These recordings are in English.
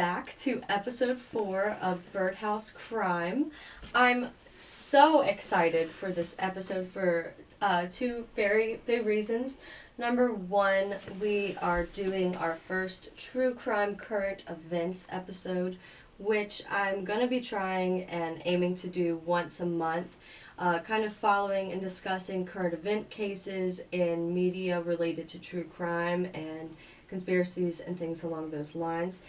back to episode 4 of Byrdhouse Crime. I'm so excited for this episode for two very big reasons. Number one, we are doing our first true crime current events episode, which I'm going to be trying and aiming to do once a month, kind of following and discussing current event cases in media related to true crime and conspiracies and things along those lines.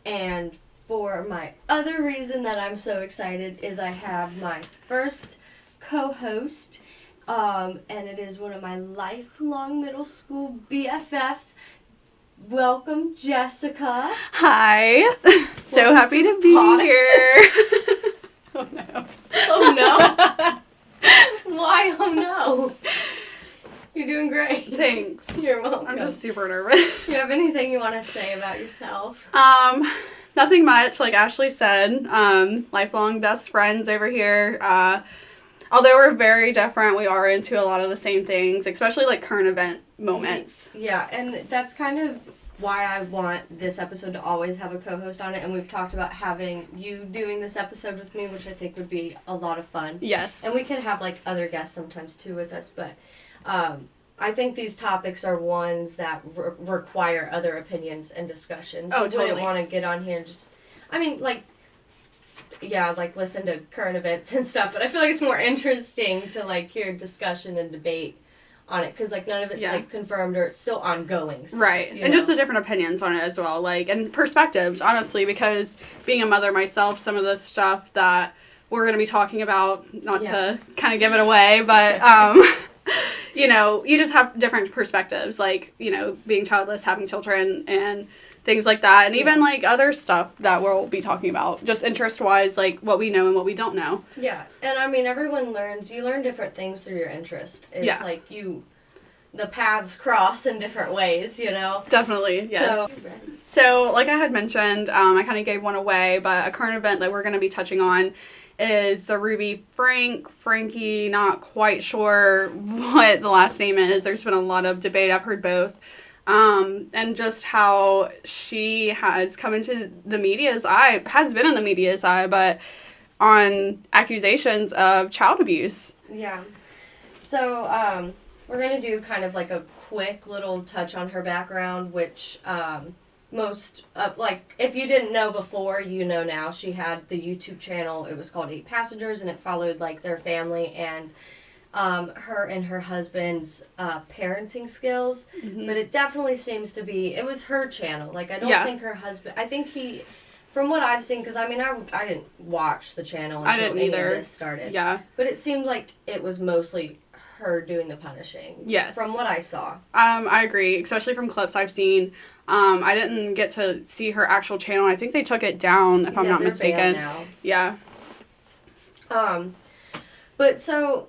And for my other reason that I'm so excited is I have my first co-host, and it is one of my lifelong middle school BFFs. Welcome, Jessica. Hi. So happy to be here. Oh no. Oh no. Why? Oh no. You're doing great. Thanks. You're welcome. I'm just super nervous. Do you have anything you want to say about yourself? Nothing much. Like Ashley said, lifelong best friends over here. Although we're very different, we are into a lot of the same things, especially like current event moments. Yeah, and that's kind of why I want this episode to always have a co-host on it, and we've talked about having you doing this episode with me, which I think would be a lot of fun. Yes. And we can have like other guests sometimes too with us, but I think these topics are ones that require other opinions and discussions. Oh, you totally. wouldn't want to get on here and just, I mean, like, yeah, like listen to current events and stuff, but I feel like it's more interesting to like hear discussion and debate on it, because like none of it's like confirmed or it's still ongoing. So, right. And just the different opinions on it as well, like, and perspectives, honestly, because being a mother myself, some of the stuff that we're going to be talking about, not to kind of give it away, but, you know, you just have different perspectives, like, you know, being childless, having children, and things like that, and even, like, other stuff that we'll be talking about, just interest-wise, like, what we know and what we don't know. Yeah, and I mean, everyone you learn different things through your interest. It's like the paths cross in different ways, you know? Definitely, yes. So like I had mentioned, I kind of gave one away, but a current event that we're going to be touching on is the Ruby Franke, not quite sure what the last name is. There's been a lot of debate. I've heard both. And just how she has come into the media's eye, has been in the media's eye, but on accusations of child abuse. Yeah. So, we're going to do kind of like a quick little touch on her background, which, like, if you didn't know before, you know now. She had the YouTube channel. It was called 8 Passengers, and it followed, like, their family and her and her husband's parenting skills. Mm-hmm. But it definitely seems to be, it was her channel. Like, I don't think her husband, I think he, from what I've seen, because, I mean, I didn't watch the channel until any of this started. Yeah. But it seemed like it was mostly her doing the punishing. Yes. From what I saw. I agree, especially from clips I've seen. I didn't get to see her actual channel. I think they took it down, if I'm not mistaken. Now. Yeah. But so,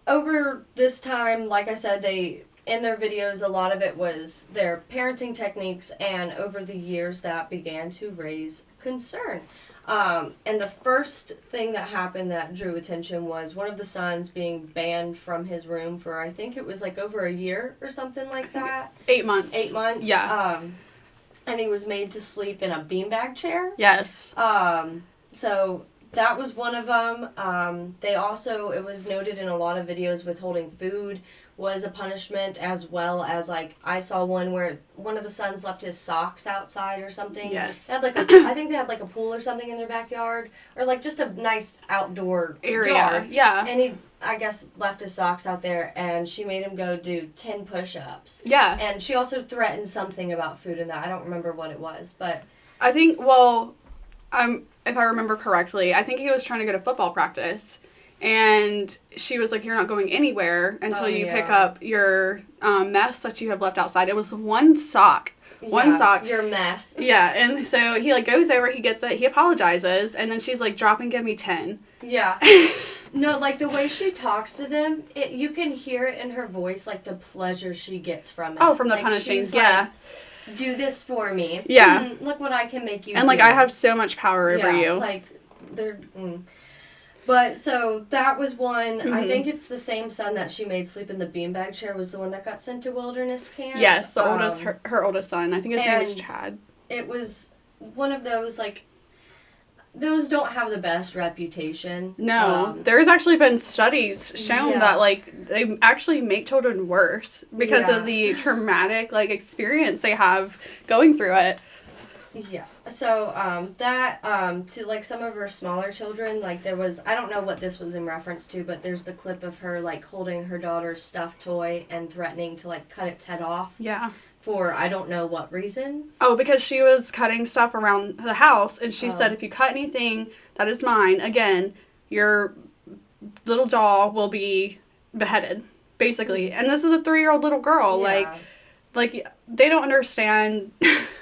over this time, like I said, in their videos, a lot of it was their parenting techniques, and over the years that began to raise concern. And the first thing that happened that drew attention was one of the sons being banned from his room for, I think it was like over a year or something like that. 8 months. 8 months. Yeah. And he was made to sleep in a beanbag chair. Yes. So that was one of them. They also, it was noted in a lot of videos, withholding food was a punishment, as well as, like, I saw one where one of the sons left his socks outside or something. Yes. They had, like, I think they had, like, a pool or something in their backyard, or, like, just a nice outdoor area. Yard. Yeah. And he, I guess, left his socks out there, and she made him go do 10 push-ups. Yeah. And she also threatened something about food in that. I don't remember what it was, but I think, well, if I remember correctly, I think he was trying to go to football practice, and she was like, you're not going anywhere until you pick up your mess that you have left outside. It was one sock. One sock. Your mess. Yeah, and so he, like, goes over, he gets it, he apologizes, and then she's like, drop and give me 10. Yeah. No, like, the way she talks to them, you can hear it in her voice, like, the pleasure she gets from it. Oh, from the like, punishing, she's yeah. Like, do this for me. Yeah. Look what I can make you and, do. like, I have so much power over you. Like, they're... But, so, that was one. Mm-hmm. I think it's the same son that she made sleep in the beanbag chair was the one that got sent to wilderness camp. Yes, the oldest, her oldest son. I think his name is Chad. It was one of those, like, those don't have the best reputation. No. There's actually been studies shown that, like, they actually make children worse because of the traumatic, like, experience they have going through it. Yeah. So, to, like, some of her smaller children, like, there was, I don't know what this was in reference to, but there's the clip of her, like, holding her daughter's stuffed toy and threatening to, like, cut its head off. Yeah. For I don't know what reason. Oh, because she was cutting stuff around the house, and she said, if you cut anything that is mine, again, your little jaw will be beheaded, basically. And this is a 3-year-old little girl. Yeah. Like, they don't understand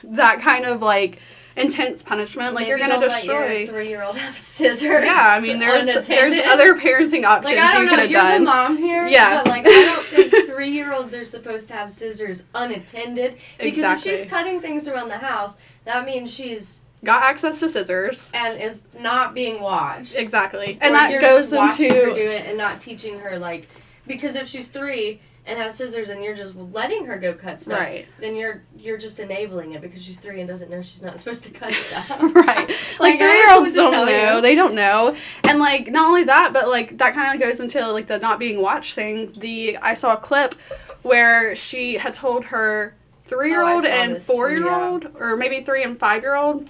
that kind of, like, intense punishment. Like, Maybe you're going to destroy. Let your 3-year-old have scissors. Yeah, I mean, there's other parenting options like, I don't you could have you're done. The mom here, yeah. But, like, I don't think 3-year-olds are supposed to have scissors unattended. Because if she's cutting things around the house, that means she's got access to scissors and is not being watched. Exactly, and that goes into watching her do it and not teaching her, like, because if she's 3 and has scissors and you're just letting her go cut stuff, right, then you're just enabling it because she's 3 and doesn't know she's not supposed to cut stuff. Right. Like 3-year-olds don't know. You. They don't know. And, like, not only that, but, like, that kind of goes into, like, the not being watched thing. I saw a clip where she had told her 3-year-old and 4-year-old, or maybe 3 and 5-year-old,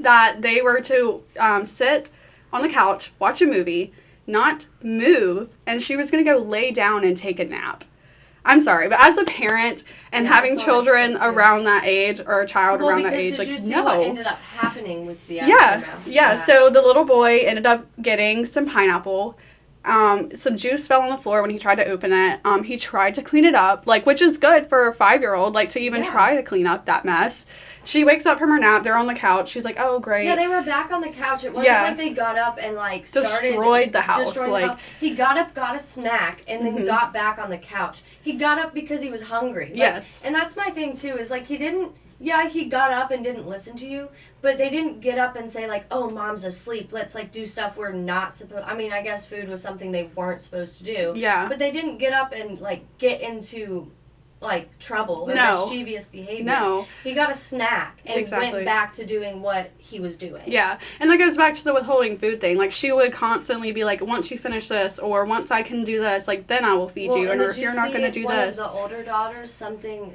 that they were to sit on the couch, watch a movie, not move, and she was going to go lay down and take a nap. I'm sorry, but as a parent and having children around that age, or a child around that age, like, no. Did you see what ended up happening with the aftermath? Yeah. So the little boy ended up getting some pineapple. Some juice fell on the floor when he tried to open it. He tried to clean it up, like, which is good for a 5-year-old, like, to even try to clean up that mess. She wakes up from her nap. They're on the couch. She's like, oh, great. Yeah, they were back on the couch. It wasn't like they got up and, like, destroyed the house. He got up, got a snack, and then got back on the couch. He got up because he was hungry. Like, yes. And that's my thing, too, is, like, he got up and didn't listen to you, but they didn't get up and say, like, oh, mom's asleep, let's, like, do stuff we're not supposed... I mean, I guess food was something they weren't supposed to do. Yeah. But they didn't get up and, like, get into, like, trouble or mischievous behavior. No. He got a snack and went back to doing what he was doing. Yeah. And that goes back to the withholding food thing. Like, she would constantly be like, once you finish this, or once I can do this, like, then I will feed you. And if you're not going to do this. One of the older daughters,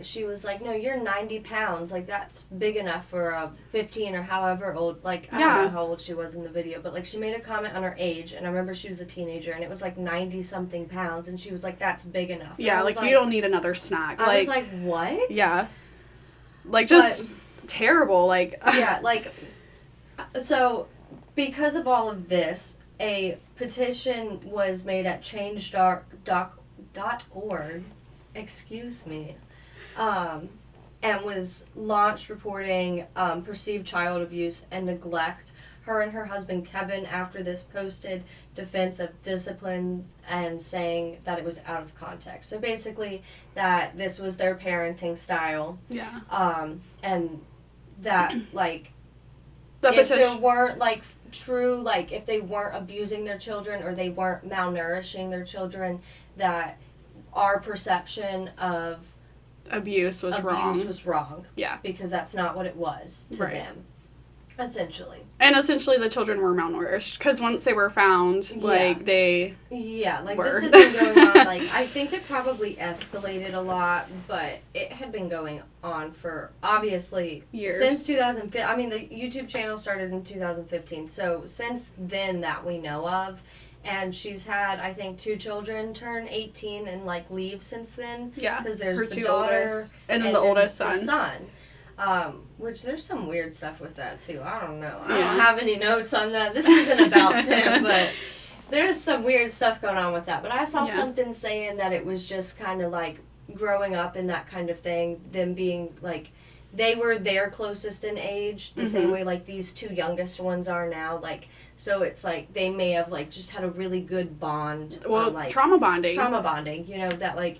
she was like, no, you're 90 pounds. Like, that's big enough for a 15 or however old. Like, I don't know how old she was in the video, but, like, she made a comment on her age, and I remember she was a teenager, and it was, like, 90-something pounds, and she was like, that's big enough. Yeah, like, you don't need another snack. I was like, what? Yeah. Like, just terrible, like... Yeah, like, so, because of all of this, a petition was made at change.org, excuse me, and was launched reporting perceived child abuse and neglect. Her and her husband, Kevin, after this posted defense of discipline and saying that it was out of context. So basically that this was their parenting style. Yeah. And that, like, if there weren't, like, true, like, if they weren't abusing their children or they weren't malnourishing their children, that our perception of abuse was wrong. Yeah. Because that's not what it was to them. Essentially. And essentially the children were malnourished because once they were found, like, they like, were. This had been going on, like, I think it probably escalated a lot, but it had been going on for, obviously, years. Since 2015. I mean, the YouTube channel started in 2015, so since then that we know of. And she's had, I think, 2 children turn 18 and, like, leave since then. Yeah. Because there's her the 2 daughter oldest, and then the oldest son. The son. Which there's some weird stuff with that too. I don't know. I don't have any notes on that. This isn't about them, but there's some weird stuff going on with that. But I saw something saying that it was just kind of like growing up and that kind of thing. Them being like, they were their closest in age, the same way like these 2 youngest ones are now. Like, so it's like they may have like just had a really good bond. Well, like, trauma bonding. You know, that like,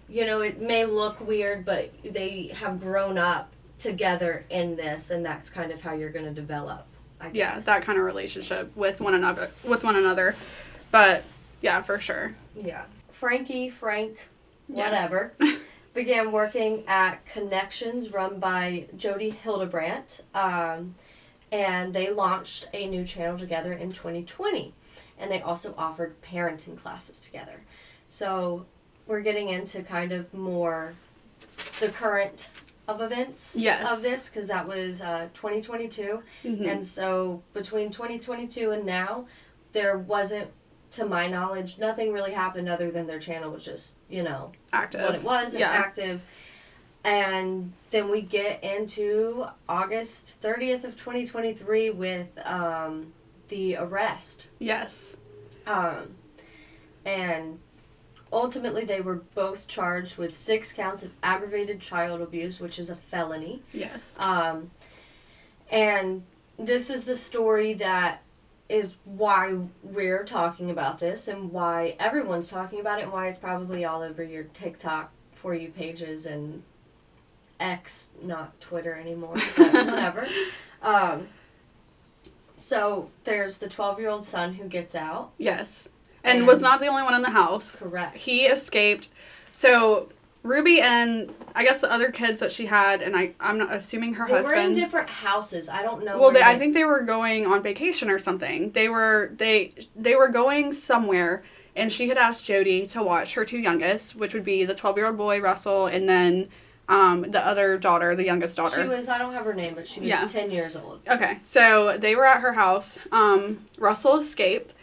you know, it may look weird, but they have grown up together in this, and that's kind of how you're going to develop, I guess. Yeah, that kind of relationship with one another. But yeah, for sure. Yeah. Frank, whatever. began working at Connections, run by Jody Hildebrandt, and they launched a new channel together in 2020. And they also offered parenting classes together. So we're getting into kind of more the current of events of this, because that was 2022. Mm-hmm. And so between 2022 and now, there wasn't, to my knowledge, nothing really happened other than their channel was just, active. What it was, and active. And then we get into August 30th of 2023 with the arrest. Yes. And ultimately they were both charged with 6 counts of aggravated child abuse, which is a felony. Yes. And this is the story that is why we're talking about this, and why everyone's talking about it, and why it's probably all over your TikTok For You pages and X, not Twitter anymore, but whatever. So there's the 12-year-old son who gets out. Yes. And was not the only one in the house. Correct. He escaped. So Ruby and I guess the other kids that she had, and I'm not assuming her husband. They were in different houses. I don't know. Well, I think they were going on vacation or something. They were going somewhere, and she had asked Jody to watch her 2 youngest, which would be the 12-year-old boy Russell, and then the other daughter, the youngest daughter. She was, I don't have her name, but she was 10 years old. Okay, so they were at her house. Russell escaped.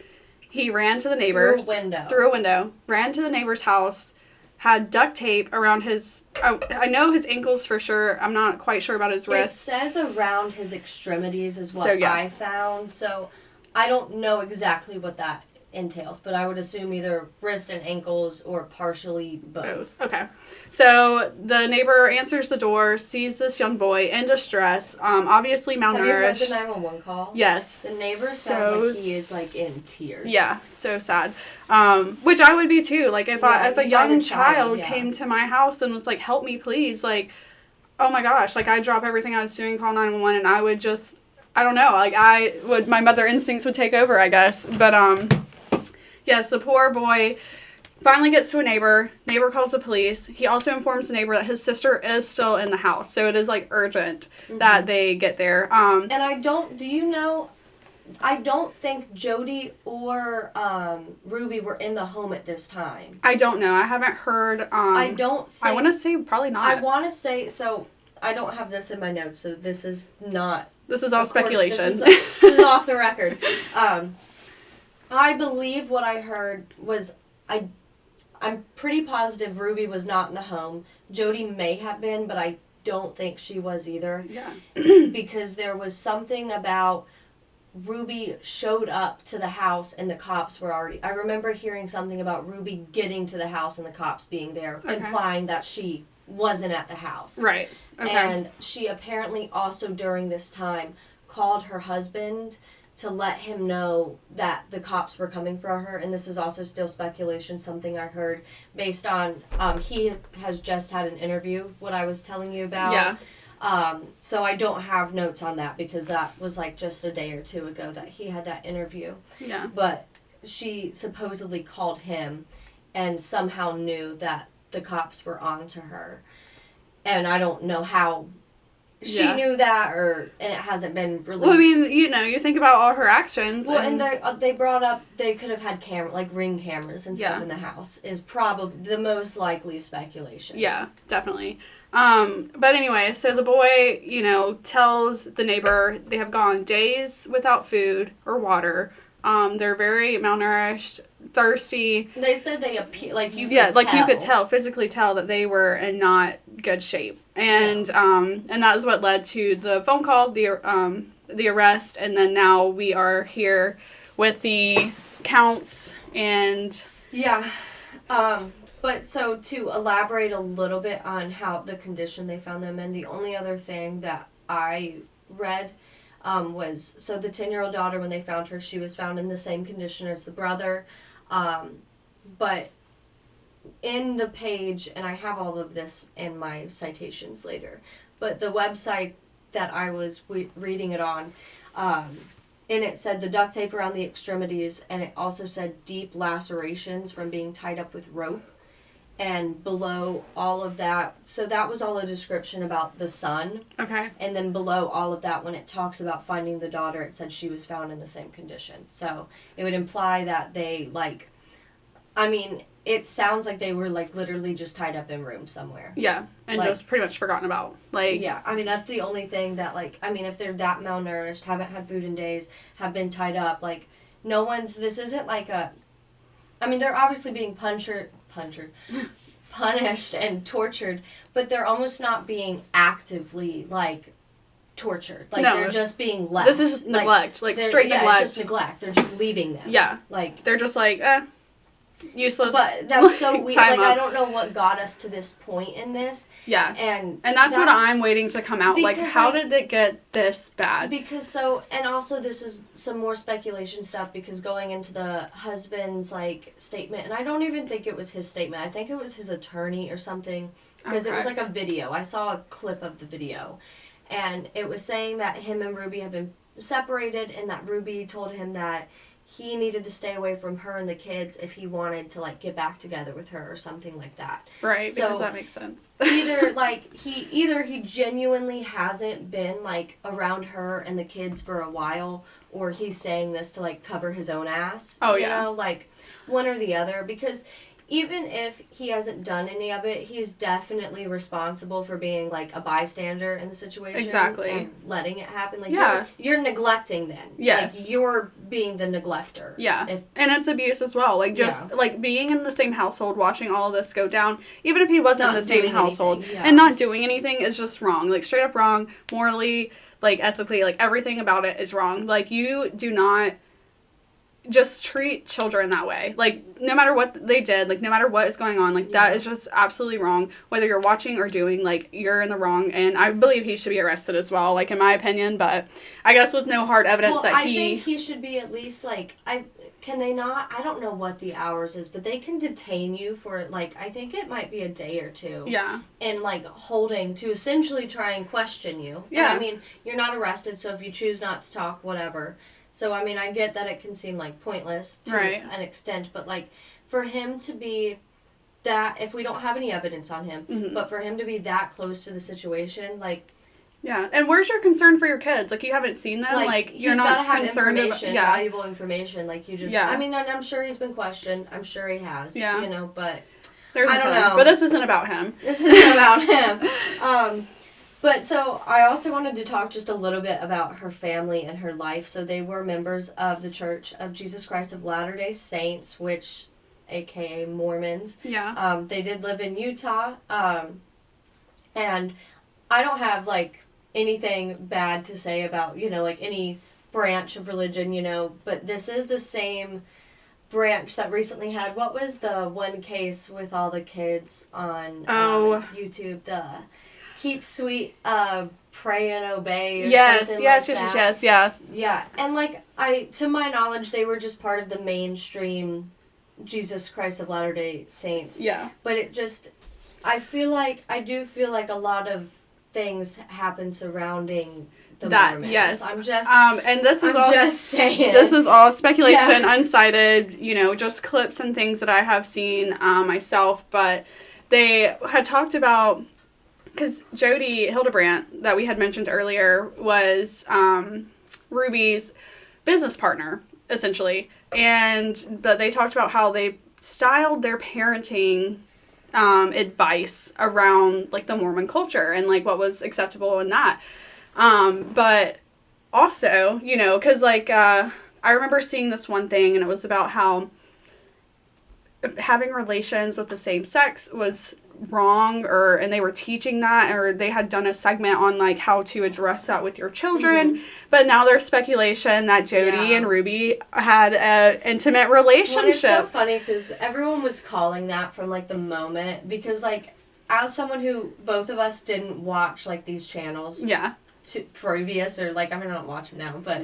He ran to the neighbors. Through a window. Ran to the neighbor's house. Had duct tape around his... I know his ankles for sure. I'm not quite sure about his wrists. It says around his extremities is what I found. So I don't know exactly what that entails, but I would assume either wrist and ankles or partially both. Okay. So the neighbor answers the door, sees this young boy in distress, obviously malnourished. Have you heard the 911 call? Yes. The neighbor sounds like he is like in tears. Yeah, so sad. Which I would be too. Like if a young child came to my house and was like, "Help me, please!" Like, oh my gosh! Like I'd drop everything I was doing, call 911, and I would just, I don't know. Like my mother instincts would take over, I guess. But yes, the poor boy finally gets to a neighbor. Neighbor calls the police. He also informs the neighbor that his sister is still in the house. So it is like urgent that they get there. And I don't think Jody or Ruby were in the home at this time. I don't know. I haven't heard. I want to say probably not. I want to say, so I don't have this in my notes, so this is not. This is all speculation. This is off the record. I believe what I heard was, I'm pretty positive Ruby was not in the home. Jody may have been, but I don't think she was either. Yeah. Because there was something about Ruby showed up to the house and the cops were already... I remember hearing something about Ruby getting to the house and the cops being there, implying that she wasn't at the house. Right. Okay. And she apparently also during this time called her husband to let him know that the cops were coming for her, and this is also still speculation, something I heard based on, he has just had an interview, what I was telling you about. Yeah. So I don't have notes on that because that was like just a day or 2 ago that he had that interview. Yeah. But she supposedly called him and somehow knew that the cops were on to her. And I don't know how she knew that, and it hasn't been released. Well, I mean, you think about all her actions. Well, and they brought up they could have had Ring cameras and stuff in the house is probably the most likely speculation. Yeah, definitely. But anyway, so the boy, tells the neighbor they have gone days without food or water. They're very malnourished, thirsty. They said they appear you could physically tell that they were in not good shape, and that is what led to the phone call, the arrest, and then now we are here with the counts and But so to elaborate a little bit on how the condition they found them in, the only other thing that I read. Was so the 10-year-old daughter, when they found her, she was found in the same condition as the brother. But in the page, and I have all of this in my citations later, but the website that I was reading it on, and it said the duct tape around the extremities, and it also said deep lacerations from being tied up with rope. And below all of that, so that was all a description about the son. Okay. And then below all of that, when it talks about finding the daughter, it said she was found in the same condition. So it would imply that they, like, I mean, it sounds like they were, like, literally just tied up in rooms somewhere. Yeah, and like, just pretty much forgotten about. Like, yeah, I mean, that's the only thing that, like, I mean, if they're that malnourished, haven't had food in days, have been tied up, like, this isn't like I mean, they're obviously being punished and tortured, but they're almost not being actively, like, tortured. Like, no, they're just being left. This is neglect. Like, straight neglect. Yeah, it's just neglect. They're just leaving them. Yeah. Like, they're just like, useless. But that's so weird. Like, up. I don't know what got us to this point in this. Yeah. And that's what I'm waiting to come out. Like, how did it get this bad? And also this is some more speculation stuff, because going into the husband's, like, statement, and I don't even think it was his statement. I think it was his attorney or something, because it was like a video. I saw a clip of the video, and it was saying that him and Ruby have been separated, and that Ruby told him that he needed to stay away from her and the kids if he wanted to, like, get back together with her or something like that. Right, so, because that makes sense. either he genuinely hasn't been, like, around her and the kids for a while, or he's saying this to, like, cover his own ass. Oh, you yeah. know, like, one or the other, because even if he hasn't done any of it, he's definitely responsible for being, like, a bystander in the situation. Exactly. And letting it happen. Like, yeah. You're neglecting then. Yes. Like, you're being the neglector. Yeah. And it's abuse as well. Like, just, like, being in the same household, watching all this go down, even if he wasn't in the same household, and not doing anything is just wrong. Like, straight up wrong, morally, like, ethically, like, everything about it is wrong. Like, you do not just treat children that way. Like, no matter what they did, like, no matter what is going on, like, that is just absolutely wrong. Whether you're watching or doing, like, you're in the wrong, and I believe he should be arrested as well, like, in my opinion, but I guess with no hard evidence I think he should be at least, like, can they not, I don't know what the hours is, but they can detain you for, like, I think it might be a day or two. Yeah. And, like, holding to essentially try and question you. Yeah. And, I mean, you're not arrested, so if you choose not to talk, whatever. So, I mean, I get that it can seem, like, pointless to an extent, but, like, for him to be that, if we don't have any evidence on him, but for him to be that close to the situation, like... Yeah, and where's your concern for your kids? Like, you haven't seen them? Like you're not concerned about... Yeah, valuable information, like, you just... Yeah. I mean, and I'm sure he's been questioned. I'm sure he has, you know, but... I don't know. But this isn't about him. This isn't about him. But so I also wanted to talk just a little bit about her family and her life. So they were members of the Church of Jesus Christ of Latter-day Saints, which, aka Mormons. Yeah. They did live in Utah. And I don't have, like, anything bad to say about, you know, like, any branch of religion, you know, but this is the same branch that recently had, what was the one case with all the kids on YouTube, the Keep Sweet, Pray and Obey or something like that. Yes, yeah. Yeah, and, like, to my knowledge, they were just part of the mainstream Jesus Christ of Latter-day Saints. Yeah. But it just, I do feel like a lot of things happen surrounding the Mormons. Yes. I'm just, and this is all just saying. This is all speculation, uncited, you know, just clips and things that I have seen myself, but they had talked about, because Jody Hildebrandt, that we had mentioned earlier, was Ruby's business partner, essentially. But they talked about how they styled their parenting advice around, like, the Mormon culture and, like, what was acceptable in that. But also, you know, because, like, I remember seeing this one thing, and it was about how having relations with the same sex was wrong, and they were teaching that, or they had done a segment on, like, how to address that with your children, but now there's speculation that Jody and Ruby had an intimate relationship. Well, it's so funny, because everyone was calling that from, like, the moment, because, like, as someone who, both of us didn't watch, like, these channels previous, or, like, I mean, I don't watch them now, but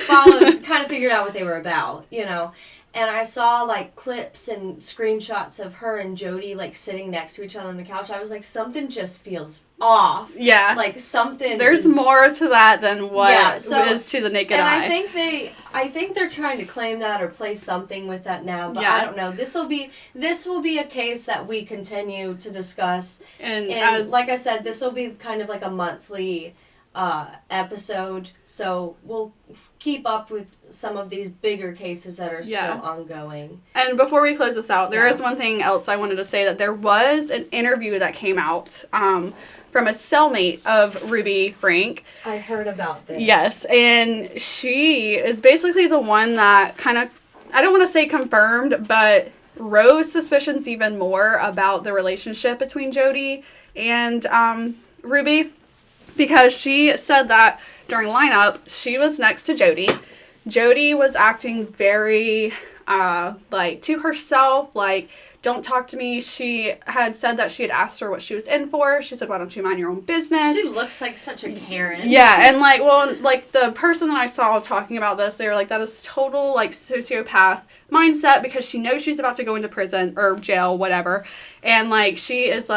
followed, kind of figured out what they were about, you know. And I saw, like, clips and screenshots of her and Jody, like, sitting next to each other on the couch. I was like, something just feels off. Yeah. Like, something There's more to that than what is to the naked and eye. I think they're trying to claim that or play something with that now, but Yeah. I don't know. This will be a case that we continue to discuss. And like I said, this will be kind of like a monthly episode, so we'll keep up with some of these bigger cases that are still ongoing. And before we close this out, there is one thing else I wanted to say, that there was an interview that came out from a cellmate of Ruby Franke. I heard about this. Yes, and she is basically the one that kind of, I don't want to say confirmed, but rose suspicions even more about the relationship between Jody and Ruby, because she said that during lineup, she was next to Jody. Jody was acting very, to herself, like, don't talk to me. She had said that she had asked her what she was in for. She said, why don't you mind your own business? She looks like such a Karen. Yeah, and, the person that I saw talking about this, they were like, that is total, sociopath mindset, because she knows she's about to go into prison, or jail, whatever, and, she is,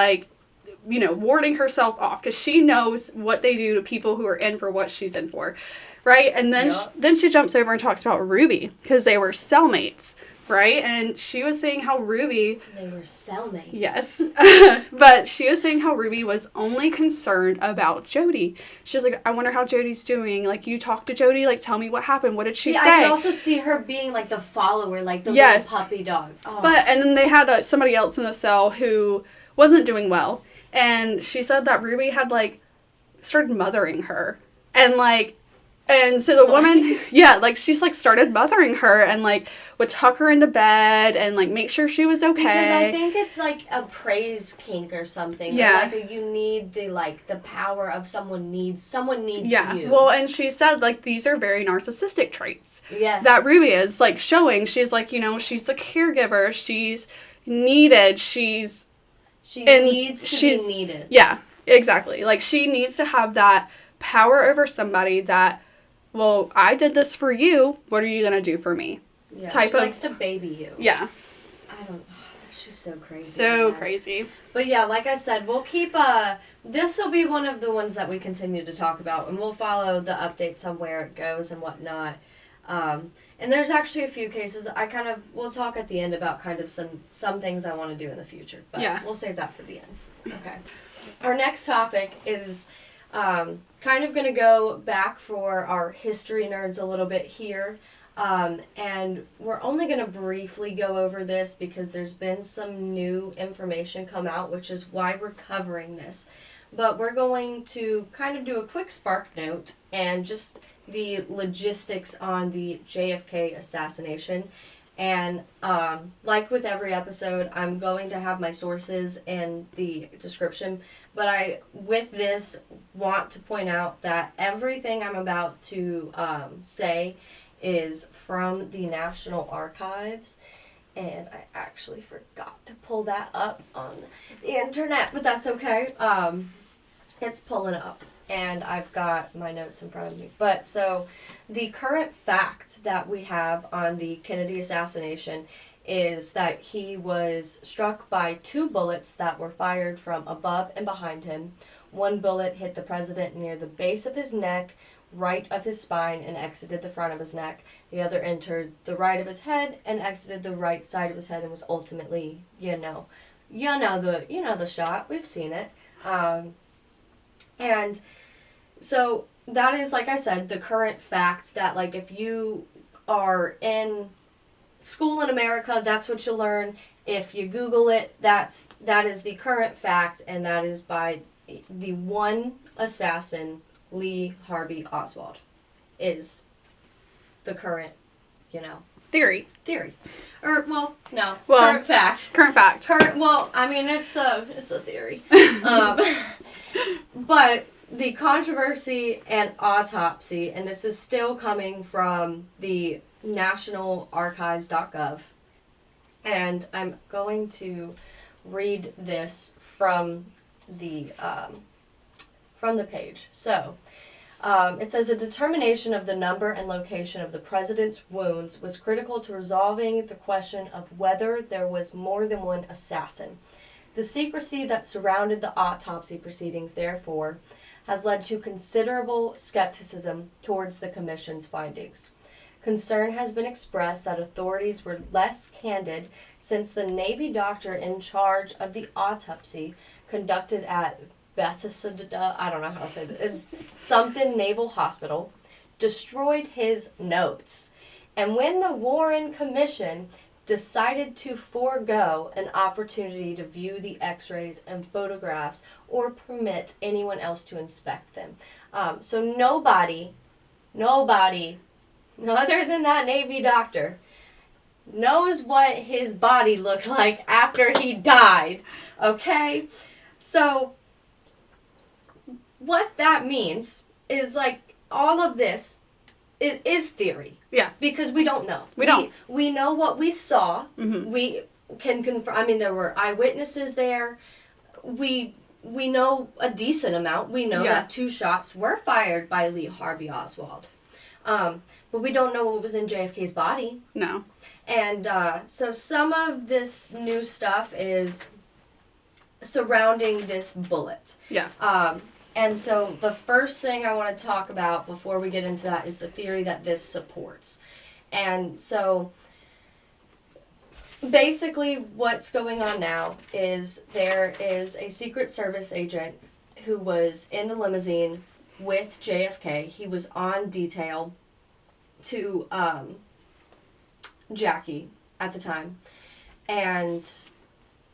warding herself off, because she knows what they do to people who are in for what she's in for, right? And then, then she jumps over and talks about Ruby, because they were cellmates, right? And she was saying how Ruby... They were cellmates. Yes. But she was saying how Ruby was only concerned about Jody. She was like, I wonder how Jody's doing. You talked to Jody? Tell me what happened. What did she say? I can also see her being, the follower, the little puppy dog. Oh. And then they had somebody else in the cell who wasn't doing well. And she said that Ruby had, started mothering her. And so the woman, she's, started mothering her and, would tuck her into bed and, make sure she was okay. Because I think it's, a praise kink or something. Yeah. Or, you need the power of someone needs you. Well, and she said, these are very narcissistic traits. Yes. That Ruby is, showing. She's, she's the caregiver. She's needed. She needs to be needed. Yeah, exactly. She needs to have that power over somebody that, well, I did this for you. What are you going to do for me? Yeah, she likes to baby you. Yeah. I don't know. It's just so crazy. So crazy. But yeah, like I said, we'll keep, this will be one of the ones that we continue to talk about, and we'll follow the updates on where it goes and whatnot. And there's actually a few cases. We'll talk at the end about kind of some things I want to do in the future. But we'll save that for the end. Okay. Our next topic is kind of going to go back for our history nerds a little bit here. And we're only going to briefly go over this because there's been some new information come out, which is why we're covering this. But we're going to kind of do a quick spark note and just the logistics on the JFK assassination. And like with every episode, I'm going to have my sources in the description. But I, with this, want to point out that everything I'm about to say is from the National Archives. And I actually forgot to pull that up on the internet, but that's okay. It's pulling up. And I've got my notes in front of me. But so the current fact that we have on the Kennedy assassination is that he was struck by 2 bullets that were fired from above and behind him. One bullet hit the president near the base of his neck, right of his spine, and exited the front of his neck. The other entered the right of his head and exited the right side of his head and was ultimately, the shot. We've seen it. And so that is, like I said, the current fact that, if you are in school in America, that's what you learn. If you Google it, that is the current fact, and that is by the one assassin, Lee Harvey Oswald, is the current, Theory. Or, current fact. Current fact. It's a theory. But the controversy and autopsy, and this is still coming from the nationalarchives.gov, and I'm going to read this from the page. So, it says, a determination of the number and location of the president's wounds was critical to resolving the question of whether there was more than one assassin. The secrecy that surrounded the autopsy proceedings, therefore, has led to considerable skepticism towards the Commission's findings. Concern has been expressed that authorities were less candid since the Navy doctor in charge of the autopsy conducted at Bethesda, I don't know how to say this, something Naval Hospital, destroyed his notes. And when the Warren Commission decided to forego an opportunity to view the x-rays and photographs or permit anyone else to inspect them. So nobody, other than that Navy doctor, knows what his body looked like after he died. Okay? So what that means is, like, all of this is theory. Yeah. Because we don't know. We don't. We know what we saw. Mm-hmm. We can confirm. I mean, there were eyewitnesses there. We know a decent amount. We know that 2 shots were fired by Lee Harvey Oswald. But we don't know what was in JFK's body. No. And so some of this new stuff is surrounding this bullet. Yeah. And so the first thing I want to talk about before we get into that is the theory that this supports. And so basically what's going on now is there is a Secret Service agent who was in the limousine with JFK. He was on detail to Jackie at the time. And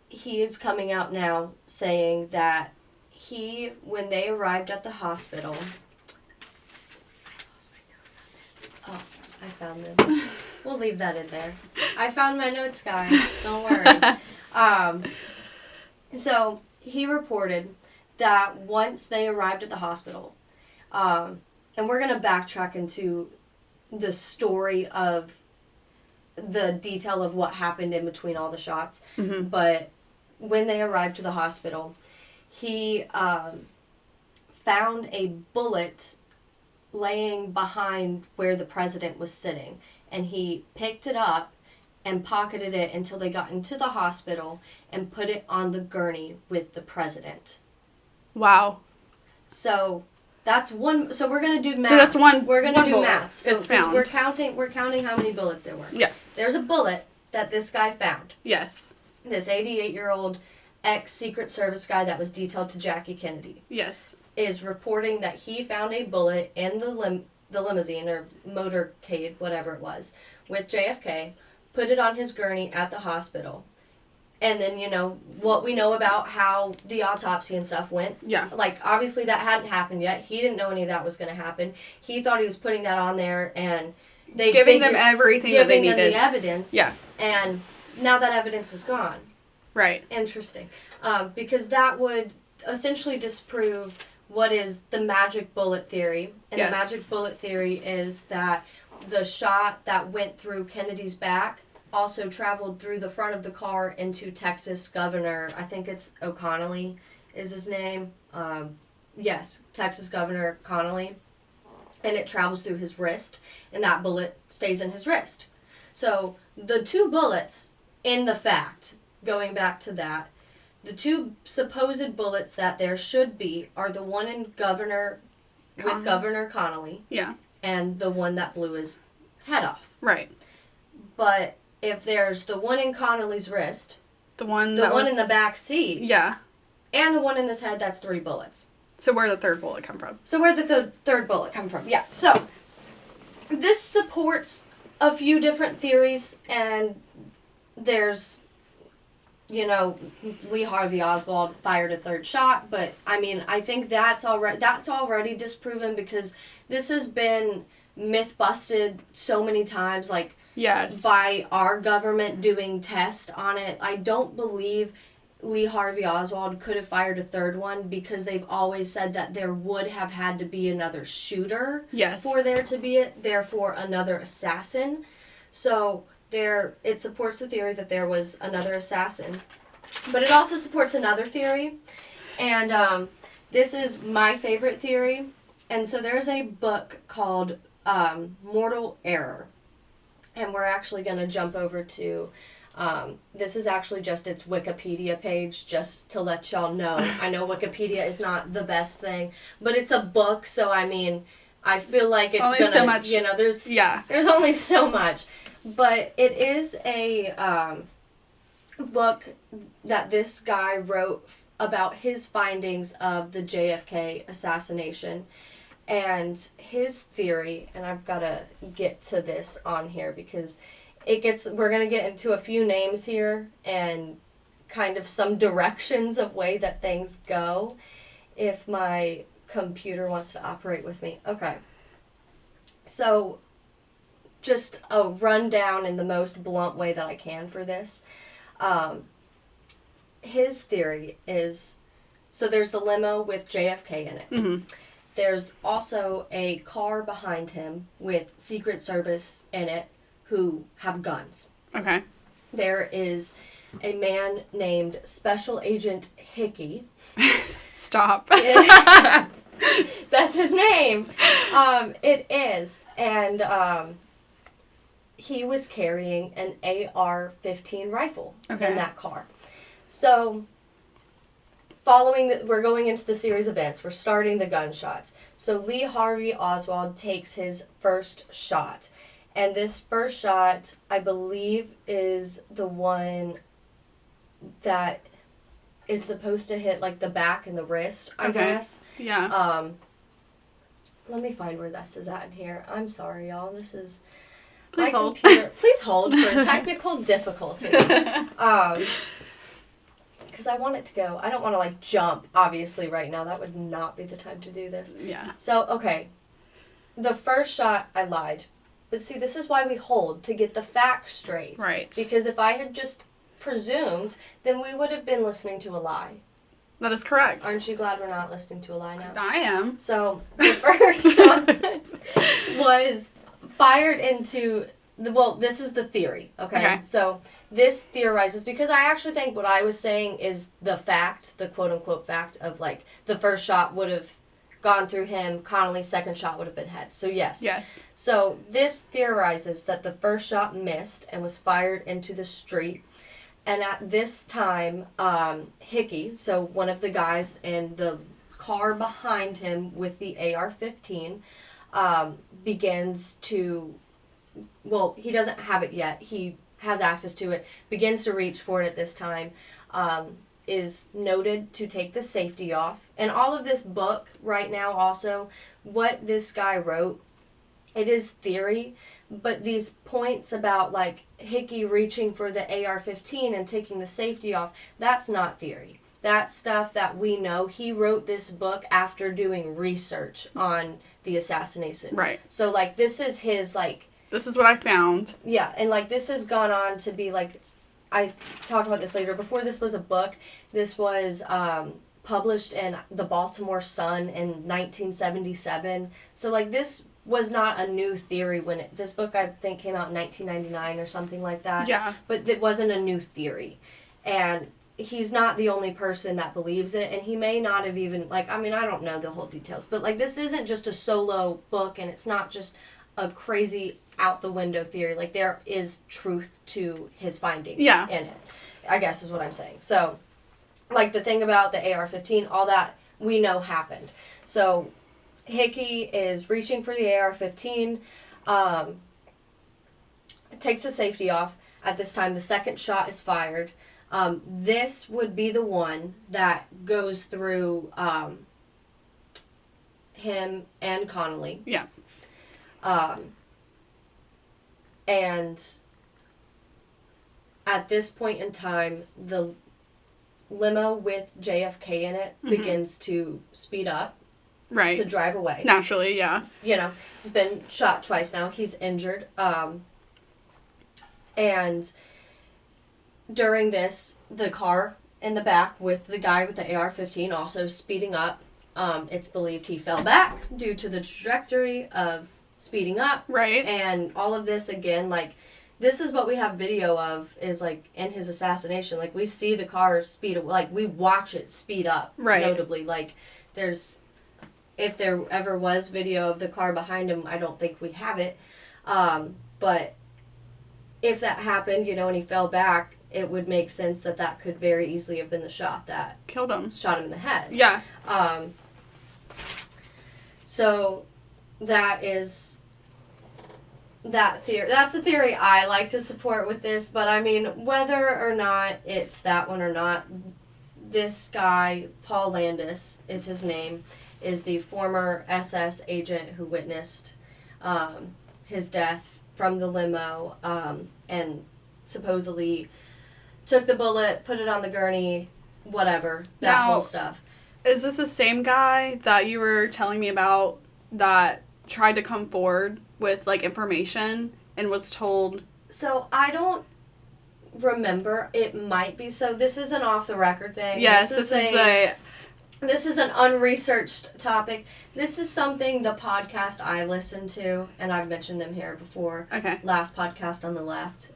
he is coming out now saying that when they arrived at the hospital, I lost my notes on this. Oh, I found them. We'll leave that in there. I found my notes, guys. Don't worry. So he reported that once they arrived at the hospital, and we're going to backtrack into the story of the detail of what happened in between all the shots, but when they arrived to the hospital, he found a bullet laying behind where the president was sitting. And he picked it up and pocketed it until they got into the hospital and put it on the gurney with the president. Wow. So that's one. So we're going to do math. So that's one. We're going to do bullet. math. So it's found. We're counting how many bullets there were. Yeah. There's a bullet that this guy found. Yes. This 88-year-old ex-Secret Service guy that was detailed to Jackie Kennedy. Yes. Is reporting that he found a bullet in the limousine or motorcade, whatever it was, with JFK, put it on his gurney at the hospital. And then, what we know about how the autopsy and stuff went. Yeah. Like, obviously that hadn't happened yet. He didn't know any of that was going to happen. He thought he was putting that on there and they giving them everything that they needed. Giving them the evidence. Yeah. And now that evidence is gone. Right. Interesting. Because that would essentially disprove what is the magic bullet theory. And the magic bullet theory is that the shot that went through Kennedy's back also traveled through the front of the car into Texas Governor, I think it's O'Connelly is his name. Yes, Texas Governor Connolly. And it travels through his wrist, and that bullet stays in his wrist. So the 2 bullets in the fact, going back to that, the 2 supposed bullets that there should be are the one in Governor Connolly. Yeah. And the one that blew his head off. Right. But if there's the one in Connolly's wrist, the one in the back seat, yeah, and the one in his head, that's 3 bullets. So where'd the third bullet come from? So where'd the third bullet come from? Yeah. So this supports a few different theories, and there's, Lee Harvey Oswald fired a third shot, but I mean, I think that's already disproven because this has been myth busted so many times, like by our government doing tests on it. I don't believe Lee Harvey Oswald could have fired a third one because they've always said that there would have had to be another shooter for there to be therefore another assassin. So it supports the theory that there was another assassin. But it also supports another theory. And this is my favorite theory. And so there's a book called Mortal Error. And we're actually going to jump over to This is actually just its Wikipedia page, just to let y'all know. I know Wikipedia is not the best thing, but it's a book, so I mean, I feel like it's only gonna, so much, there's only so much. But it is a book that this guy wrote about his findings of the JFK assassination. And his theory, and I've got to get to this on here because we're going to get into a few names here and kind of some directions of way that things go if my computer wants to operate with me. Okay. So, just a rundown in the most blunt way that I can for this. His theory is, so there's the limo with JFK in it. Mm-hmm. There's also a car behind him with Secret Service in it who have guns. Okay. There is a man named Special Agent Hickey. Stop. That's his name. It is. And he was carrying an AR-15 rifle in that car. So, we're going into the series of events. We're starting the gunshots. So Lee Harvey Oswald takes his first shot. And this first shot, I believe, is the one that is supposed to hit, like, the back and the wrist, I guess. Yeah. Let me find where this is at in here. I'm sorry, y'all. This is... Please hold. Please hold for technical difficulties. Because I want it to go. I don't want to, like, jump, obviously, right now. That would not be the time to do this. Yeah. So, okay. The first shot, I lied. But see, this is why we hold, to get the facts straight. Right. Because if I had just presumed, then we would have been listening to a lie. That is correct. Aren't you glad we're not listening to a lie now? I am. So, the first shot was fired into... Well, this is the theory, okay? So, this theorizes, because I actually think what I was saying is the fact, the quote-unquote fact of, like, the first shot would have gone through him, Connolly's second shot would have been head. So, yes. Yes. So, this theorizes that the first shot missed and was fired into the street. And at this time, Hickey, so one of the guys in the car behind him with the AR-15, begins to... Well, he doesn't have it yet. He has access to it. Begins to reach for it at this time. Is noted to take the safety off. And all of this book right now also, what this guy wrote, it is theory. But these points about, like, Hickey reaching for the AR-15 and taking the safety off, that's not theory. That's stuff that we know. He wrote this book after doing research on the assassination. Right. So, like, this is his, like... This is what I found. Yeah, and, like, this has gone on to be, like, I talk about this later. Before this was a book, this was published in the Baltimore Sun in 1977. So, like, this was not a new theory when this book, I think, came out in 1999 or something like that. Yeah. But it wasn't a new theory. And he's not the only person that believes it, and he may not have even, like, I mean, I don't know the whole details, but, like, this isn't just a solo book, and it's not just a crazy out-the-window theory. Like, there is truth to his findings in it, I guess is what I'm saying. So, like, the thing about the AR-15, all that we know happened. So, Hickey is reaching for the AR-15, takes the safety off. At this time, the second shot is fired. This would be the one that goes through him and Connolly. Yeah. And at this point in time, the limo with JFK in it begins to speed up. Right. To drive away. Naturally, yeah. You know, he's been shot twice now. He's injured. And during this, the car in the back with the guy with the AR-15 also speeding up. It's believed he fell back due to the trajectory of speeding up. Right. And all of this, again, like, this is what we have video of, is, like, in his assassination. Like, we see the car speed, like, we watch it speed up. Right. Notably. Like, if there ever was video of the car behind him, I don't think we have it. But if that happened, you know, and he fell back, it would make sense that that could very easily have been the shot that killed him. Shot him in the head. Yeah. So that is that theory. That's the theory I like to support with this. But I mean, whether or not it's that one or not, this guy, Paul Landis is his name, is the former SS agent who witnessed his death from the limo, and supposedly took the bullet, put it on the gurney, whatever, that whole stuff. Is this the same guy that you were telling me about that tried to come forward with, like, information and was told... So, I don't remember. It might be. So, this is an off-the-record thing. Yes, this is an unresearched topic. This is something the podcast I listen to, and I've mentioned them here before. Okay. Last podcast on the left.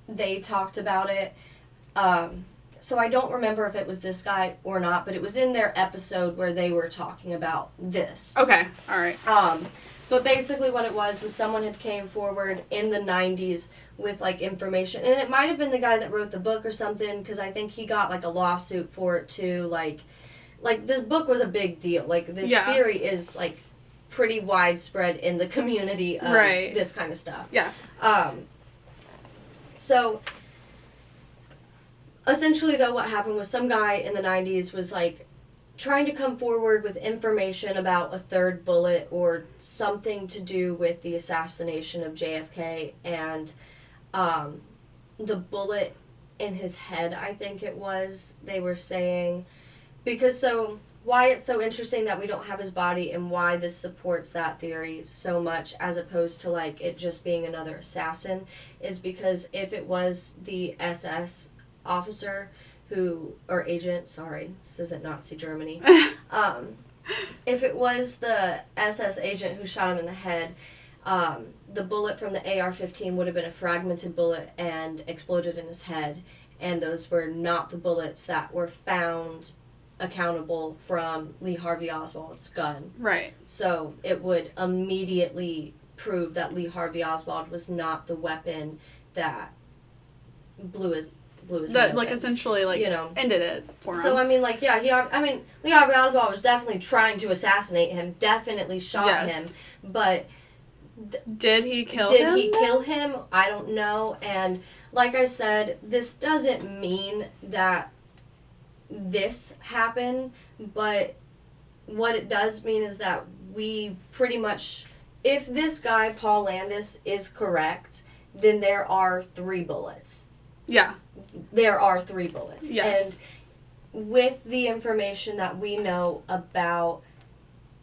They talked about it. So I don't remember if it was this guy or not, but it was in their episode where they were talking about this. Okay, all right. But basically what it was someone had came forward in the 90s with, like, information. And it might have been the guy that wrote the book or something, because I think he got, like, a lawsuit for it, too. Like this book was a big deal. Like, this theory is, like, pretty widespread in the community of this kind of stuff. Yeah. So... essentially, though, what happened was some guy in the 90s was, like, trying to come forward with information about a third bullet or something to do with the assassination of JFK, and the bullet in his head, I think it was, they were saying. Because, so, why it's so interesting that we don't have his body and why this supports that theory so much as opposed to, like, it just being another assassin is because if it was the SS officer or agent, sorry, this isn't Nazi Germany. If it was the SS agent who shot him in the head, the bullet from the AR-15 would have been a fragmented bullet and exploded in his head, and those were not the bullets that were found accountable from Lee Harvey Oswald's gun. Right. So it would immediately prove that Lee Harvey Oswald was not the weapon that blew his that, like, essentially, like, you know, ended it for him. So, I mean, like, yeah, Lee Harvey Oswald was definitely trying to assassinate him, definitely shot him, but... Did he kill him? Did he kill him? I don't know, and like I said, this doesn't mean that this happened, but what it does mean is that we pretty much... If this guy, Paul Landis, is correct, then there are 3 bullets. Yeah. There are 3 bullets. Yes. And with the information that we know about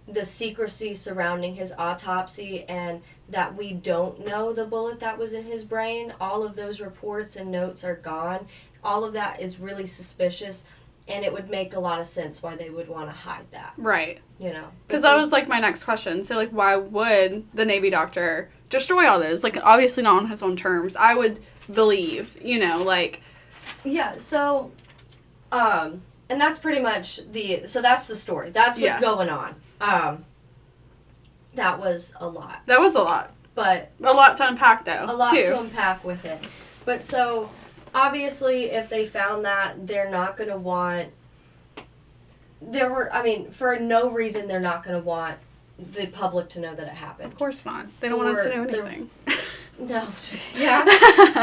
the secrecy surrounding his autopsy and that we don't know the bullet that was in his brain, all of those reports and notes are gone. All of that is really suspicious, and it would make a lot of sense why they would want to hide that. Right. You know? Because that was, like, my next question. So, like, why would the Navy doctor destroy all those? Like, obviously not on his own terms. I would believe, you know, like... Yeah, so, and that's pretty much so that's the story. That's what's going on. That was a lot. That was a lot. But... a lot to unpack, though, a lot to unpack with it. But so, obviously, if they found that, they're not going to want... for no reason, they're not going to want the public to know that it happened. Of course not. They don't want us to know anything. No. Yeah.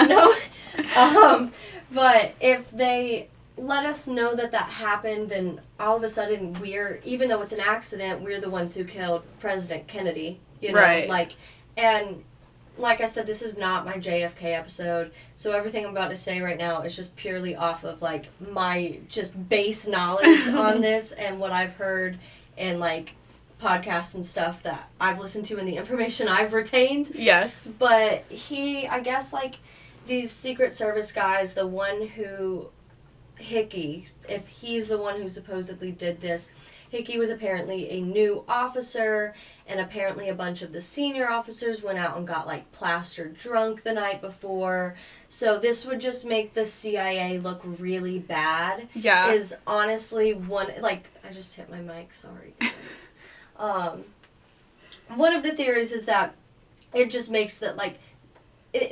No. But if they let us know that happened, then all of a sudden even though it's an accident, we're the ones who killed President Kennedy. You know, right. And like I said, this is not my JFK episode, so everything I'm about to say right now is just purely off of, like, my just base knowledge on this and what I've heard and, like, podcasts and stuff that I've listened to and the information I've retained. Yes. But I guess, like, these Secret Service guys, the one who, Hickey, if he's the one who supposedly did this, Hickey was apparently a new officer, and apparently a bunch of the senior officers went out and got, like, plastered drunk the night before. So this would just make the CIA look really bad. Yeah. Is honestly one, like, I just hit my mic, sorry guys. One of the theories is that it just makes that, like,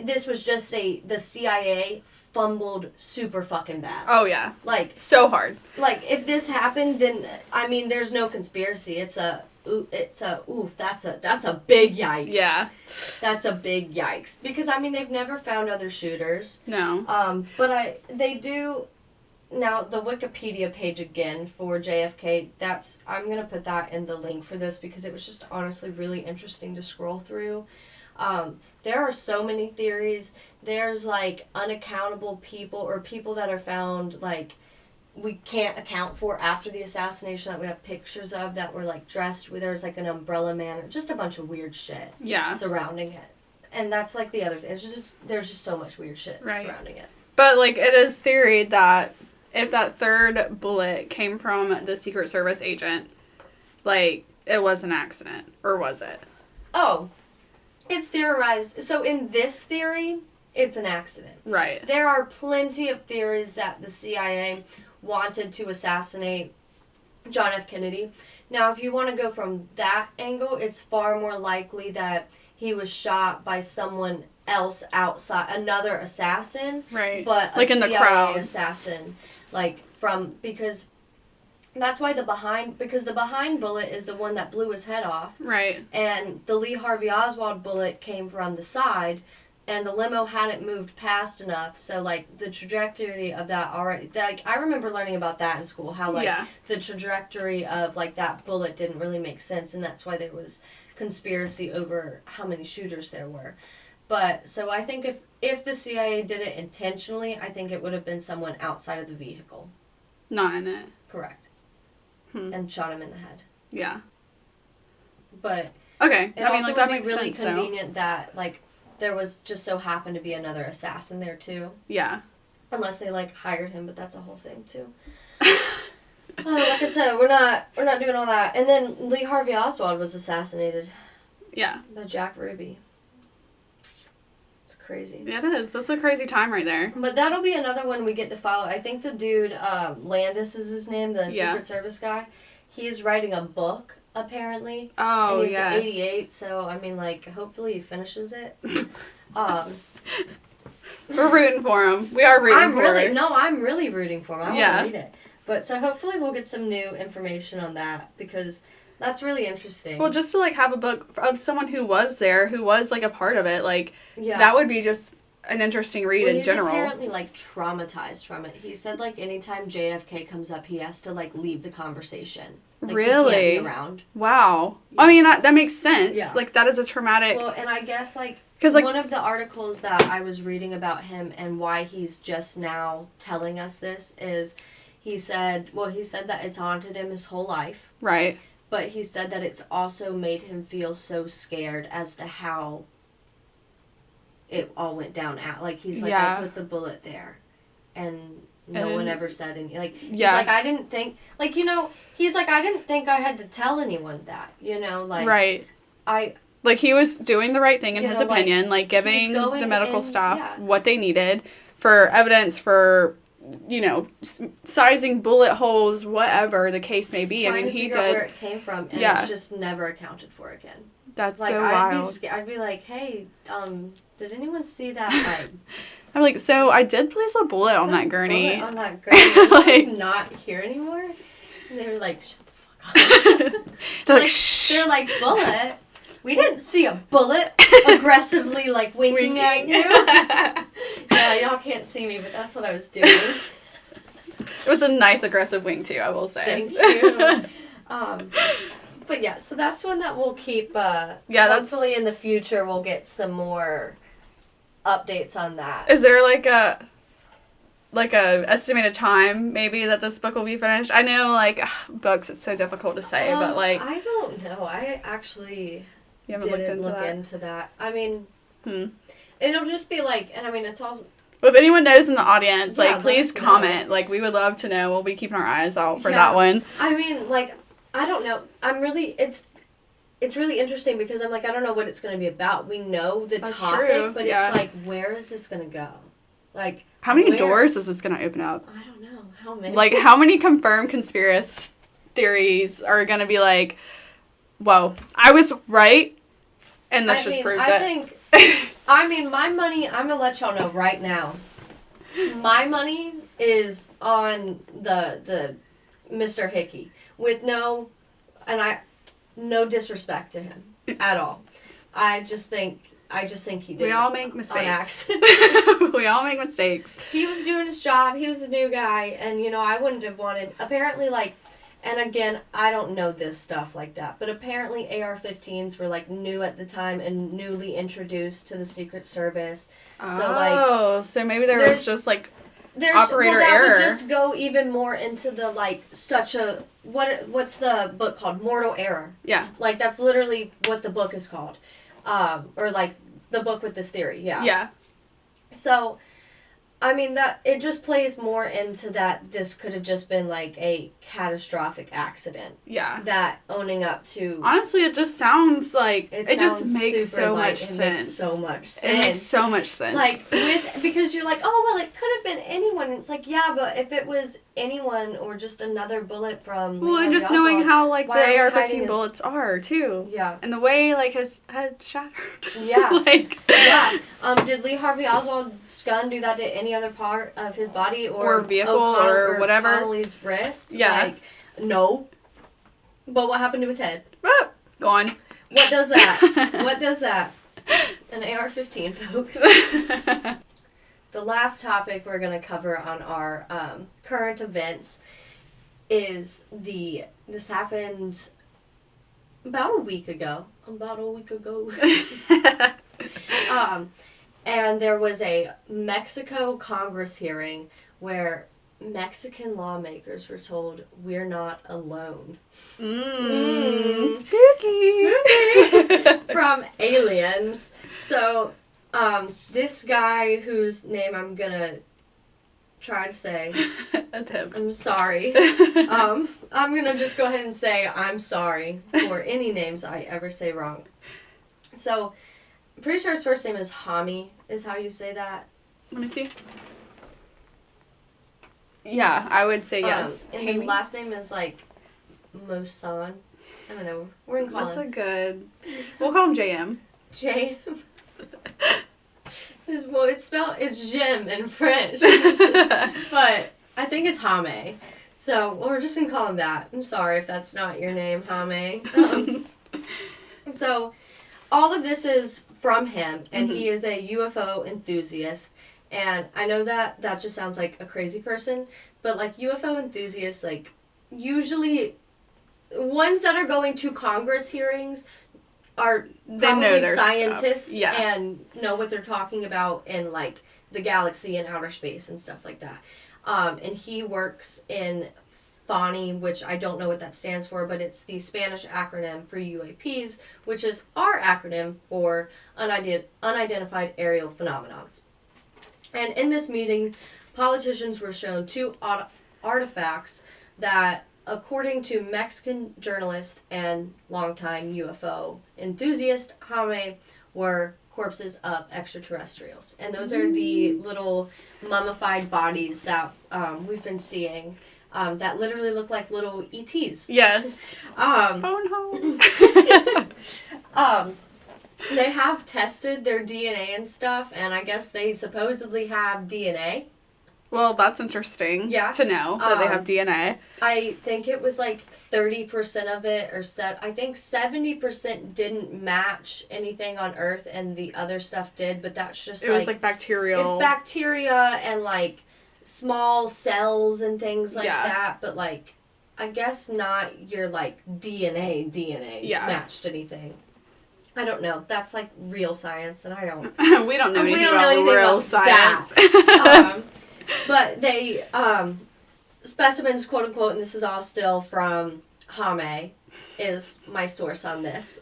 this was just the CIA fumbled super fucking bad. Oh, yeah. Like, so hard. Like, if this happened, then, I mean, there's no conspiracy. That's a big yikes. Yeah. That's a big yikes. Because, I mean, they've never found other shooters. No. But they do, now, the Wikipedia page again for JFK, I'm going to put that in the link for this because it was just honestly really interesting to scroll through. There are so many theories. There's, like, unaccountable people or people that are found, like, we can't account for after the assassination that we have pictures of that were, like, dressed with, there's, like, an umbrella man or just a bunch of weird shit surrounding it. And that's, like, the other thing. There's just so much weird shit surrounding it. But, like, it is theoried that if that third bullet came from the Secret Service agent, like, it was an accident. Or was it? Oh. It's theorized. So in this theory, it's an accident. Right. There are plenty of theories that the CIA wanted to assassinate John F. Kennedy. Now, if you want to go from that angle, it's far more likely that he was shot by someone else outside, another assassin. Right. But like a in the CIA crowd. assassin. Because that's why the behind bullet is the one that blew his head off. Right. And the Lee Harvey Oswald bullet came from the side, and the limo hadn't moved past enough. So, like, the trajectory of that already, like, I remember learning about that in school, how, like, the trajectory of, like, that bullet didn't really make sense, and that's why there was conspiracy over how many shooters there were. But, so I think if the CIA did it intentionally, I think it would have been someone outside of the vehicle. Not in it. Correct. And shot him in the head. Yeah. But okay, it I mean, also like, that would makes be really sense, convenient that, like, there was just so happened to be another assassin there too. Yeah. Unless they, like, hired him, but that's a whole thing too. Like I said, we're not doing all that. And then Lee Harvey Oswald was assassinated. Yeah. By Jack Ruby. It's crazy. Yeah, it is. That's a crazy time right there. But that'll be another one we get to follow. I think the dude, Landis is his name, the Secret Service guy. He's writing a book, apparently. Oh, and he's yes. 88, so, I mean, like, hopefully he finishes it. We're rooting for him. We are rooting for him. No, I'm really rooting for him. I want to read it. But, so hopefully we'll get some new information on that, because that's really interesting. Well, just to, like, have a book of someone who was there, who was, like, a part of it, like, that would be just an interesting read in general. He's apparently, like, traumatized from it. He said, like, anytime JFK comes up, he has to, like, leave the conversation. Like, really? He can't be around. Wow. Yeah. I mean, that makes sense. Yeah. Like, that is a traumatic... Well, and I guess, like, like, one of the articles that I was reading about him and why he's just now telling us this is he said that it's haunted him his whole life. Right. But he said that it's also made him feel so scared as to how it all went down. Like, he's like, I put the bullet there. And no one ever said anything. Like, he's like, I didn't think... Like, you know, he's like, I didn't think I had to tell anyone that. You know, like... Right. Like, he was doing the right thing in his opinion. Like, giving the medical staff what they needed for evidence, for... you know, sizing bullet holes, whatever the case may be. Trying I mean, to he figure did. Out where it came from, and it's just never accounted for again. That's like, so wild. I'd be like, hey, did anyone see that? Like, I'm like, so I did place a bullet on that gurney. On that gurney. Like, not here anymore. And they were like, shut the fuck up. They're like, shh. They're like, bullet. We didn't see a bullet aggressively, like, winking at you. Yeah, y'all can't see me, but that's what I was doing. It was a nice aggressive wink, too, I will say. Thank you. But, yeah, so that's one that we'll keep, hopefully in the future we'll get some more updates on that. Is there, like a estimated time, maybe, that this book will be finished? I know, like, books, it's so difficult to say, but, like... I don't know. I actually... You haven't looked into that. I mean, it'll just be like, and I mean, it's also... Well, if anyone knows in the audience, like, please comment. Like, we would love to know. We'll be keeping our eyes out for that one. I mean, like, I don't know. It's really interesting because I'm like, I don't know what it's going to be about. We know the topic, but it's like, where is this going to go? Like, how many doors is this going to open up? I don't know. How many? Like, how many confirmed conspiracy theories are going to be like, whoa, I was right, and this just proves it. I mean, my money, I'm going to let y'all know right now. My money is on the Mr. Hickey with no disrespect to him at all. I just think he did. We all make mistakes. On accident. We all make mistakes. He was doing his job. He was a new guy, and I wouldn't have wanted. Apparently, and again, I don't know this stuff like that, but apparently AR-15s were new at the time and newly introduced to the Secret Service. So maybe there was just operator that error. Would just go even more into the such a what's the book called? Mortal Error. Yeah. That's literally what the book is called, or the book with this theory. Yeah. Yeah. So, I mean, that it just plays more into that this could have just been a catastrophic accident. Yeah. That owning up to. Honestly, it just sounds like it just makes so much sense. It makes so much sense. Because you're oh, well, it could have been anyone. And it's yeah, but if it was anyone or just another bullet from. Well, and just knowing how the AR-15 bullets are too. Yeah. And the way his head shattered. Yeah. Yeah. Did Lee Harvey Oswald's gun do that to any other part of his body or vehicle or whatever? Connolly's wrist? Yeah. No. But what happened to his head? Gone. What does that? What does that? An AR-15, folks. The last topic we're going to cover on our current events is this happened about a week ago. And there was a Mexico Congress hearing where Mexican lawmakers were told, we're not alone. Spooky. From aliens. So, this guy whose name I'm going to try to say. Attempt. I'm sorry. I'm going to just go ahead and say I'm sorry for any names I ever say wrong. So, I'm pretty sure his first name is Hami, is how you say that. Let me see. Yeah, I would say yes. And his last name is Mosan. I don't know. We're going to call him. We'll call him JM. JM. It's Jim in French. But I think it's Hame. So, we're just going to call him that. I'm sorry if that's not your name, Hame. So, all of this is from him, and he is a UFO enthusiast. And I know that just sounds like a crazy person, but UFO enthusiasts, usually ones that are going to Congress hearings are probably scientists and know what they're talking about in the galaxy and outer space and stuff like that. And he works in FANI, which I don't know what that stands for, but it's the Spanish acronym for UAPs, which is our acronym for unidentified aerial phenomena. And in this meeting, politicians were shown two artifacts that, according to Mexican journalist and longtime UFO enthusiast Jaime, were corpses of extraterrestrials. And those are the little mummified bodies that we've been seeing that literally look like little ETs. Yes. Phone home. They have tested their DNA and stuff, and I guess they supposedly have DNA. Well, that's interesting to know that they have DNA. I think it was 30% of it, or I think 70% didn't match anything on Earth, and the other stuff did, but that's just it was bacterial. It's bacteria and small cells and things like that, but I guess not your DNA matched anything. I don't know. That's real science, and I don't. We don't know anything about real science. But they specimens, quote unquote, and this is all still from Hame, is my source on this.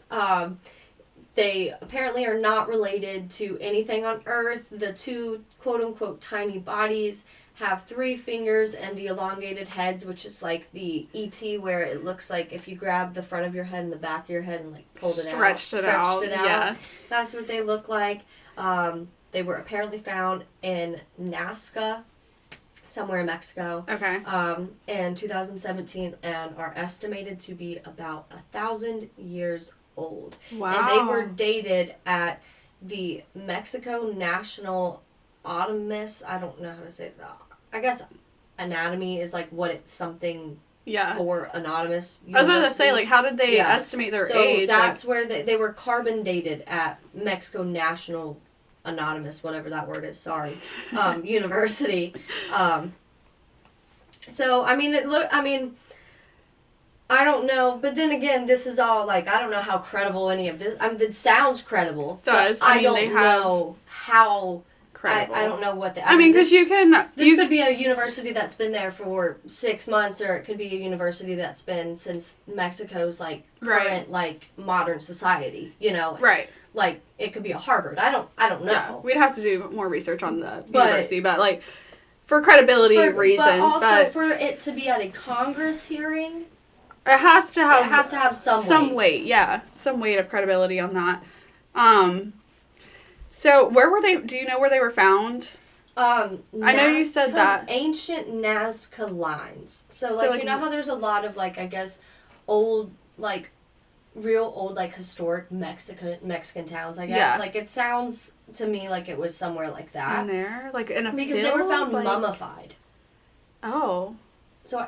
They apparently are not related to anything on Earth. The two, quote unquote, tiny bodies have 3 fingers and the elongated heads, which is the ET, where it looks like if you grab the front of your head and the back of your head and pulled it out. Stretched it out. Yeah. That's what they look like. They were apparently found in Nazca, somewhere in Mexico. Okay. In 2017, and are estimated to be about 1,000 years old. Wow. And they were dated at the Mexico National Autonomous, I don't know how to say that. I guess anatomy is like what it's something for anonymous university. I was about to say, like, how did they estimate their age? So that's where they were carbon dated at Mexico National Anonymous, whatever that word is, sorry, university. So, I mean, I don't know, but then again, this is all, like, I don't know how credible any of this, I mean, it sounds credible. It does. I don't know how credible. I don't know what the... I mean, because you can... This could be a university that's been there for 6 months, or it could be a university that's been since Mexico's, like, current, like, modern society, you know? Right. Like, it could be a Harvard. I don't know. Yeah, we'd have to do more research on the university, but, like, for credibility reasons. But also for it to be at a Congress hearing... It has to have some weight. Yeah, some weight of credibility on that. So where were they? Do you know where they were found? I know you said that. Ancient Nazca lines. So like you know how there's a lot of like I guess old like real old like historic Mexican towns. I guess like it sounds to me like it was somewhere like that. In there, like in a because they were found mummified. Oh. So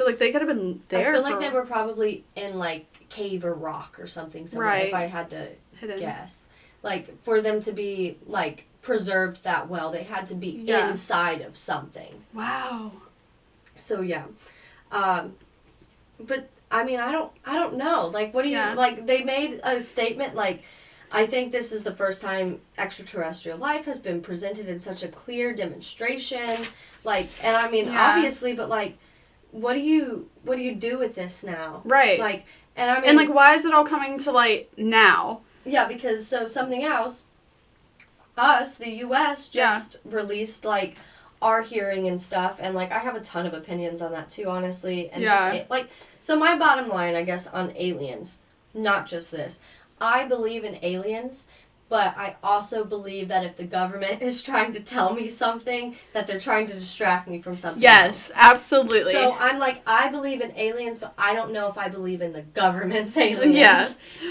like they could have been there. I feel like they were probably in like cave or rock or something somewhere. If I had to guess. Like, for them to be, like, preserved that well, they had to be inside of something. Wow. So, yeah. But, I mean, I don't know. Like, what do you... Like, they made a statement, like, I think this is the first time extraterrestrial life has been presented in such a clear demonstration. Like, and I mean, obviously, but, like, what do you do with this now? Right. Like, and I mean... And, like, why is it all coming to light now? Yeah, because, so something else, the U.S. just released, like, our hearing and stuff, and, like, I have a ton of opinions on that, too, honestly, and so my bottom line, I guess, on aliens, not just this, I believe in aliens, but I also believe that if the government is trying to tell me something, that they're trying to distract me from something else. Absolutely. So I'm like, I believe in aliens, but I don't know if I believe in the government's aliens. Yeah.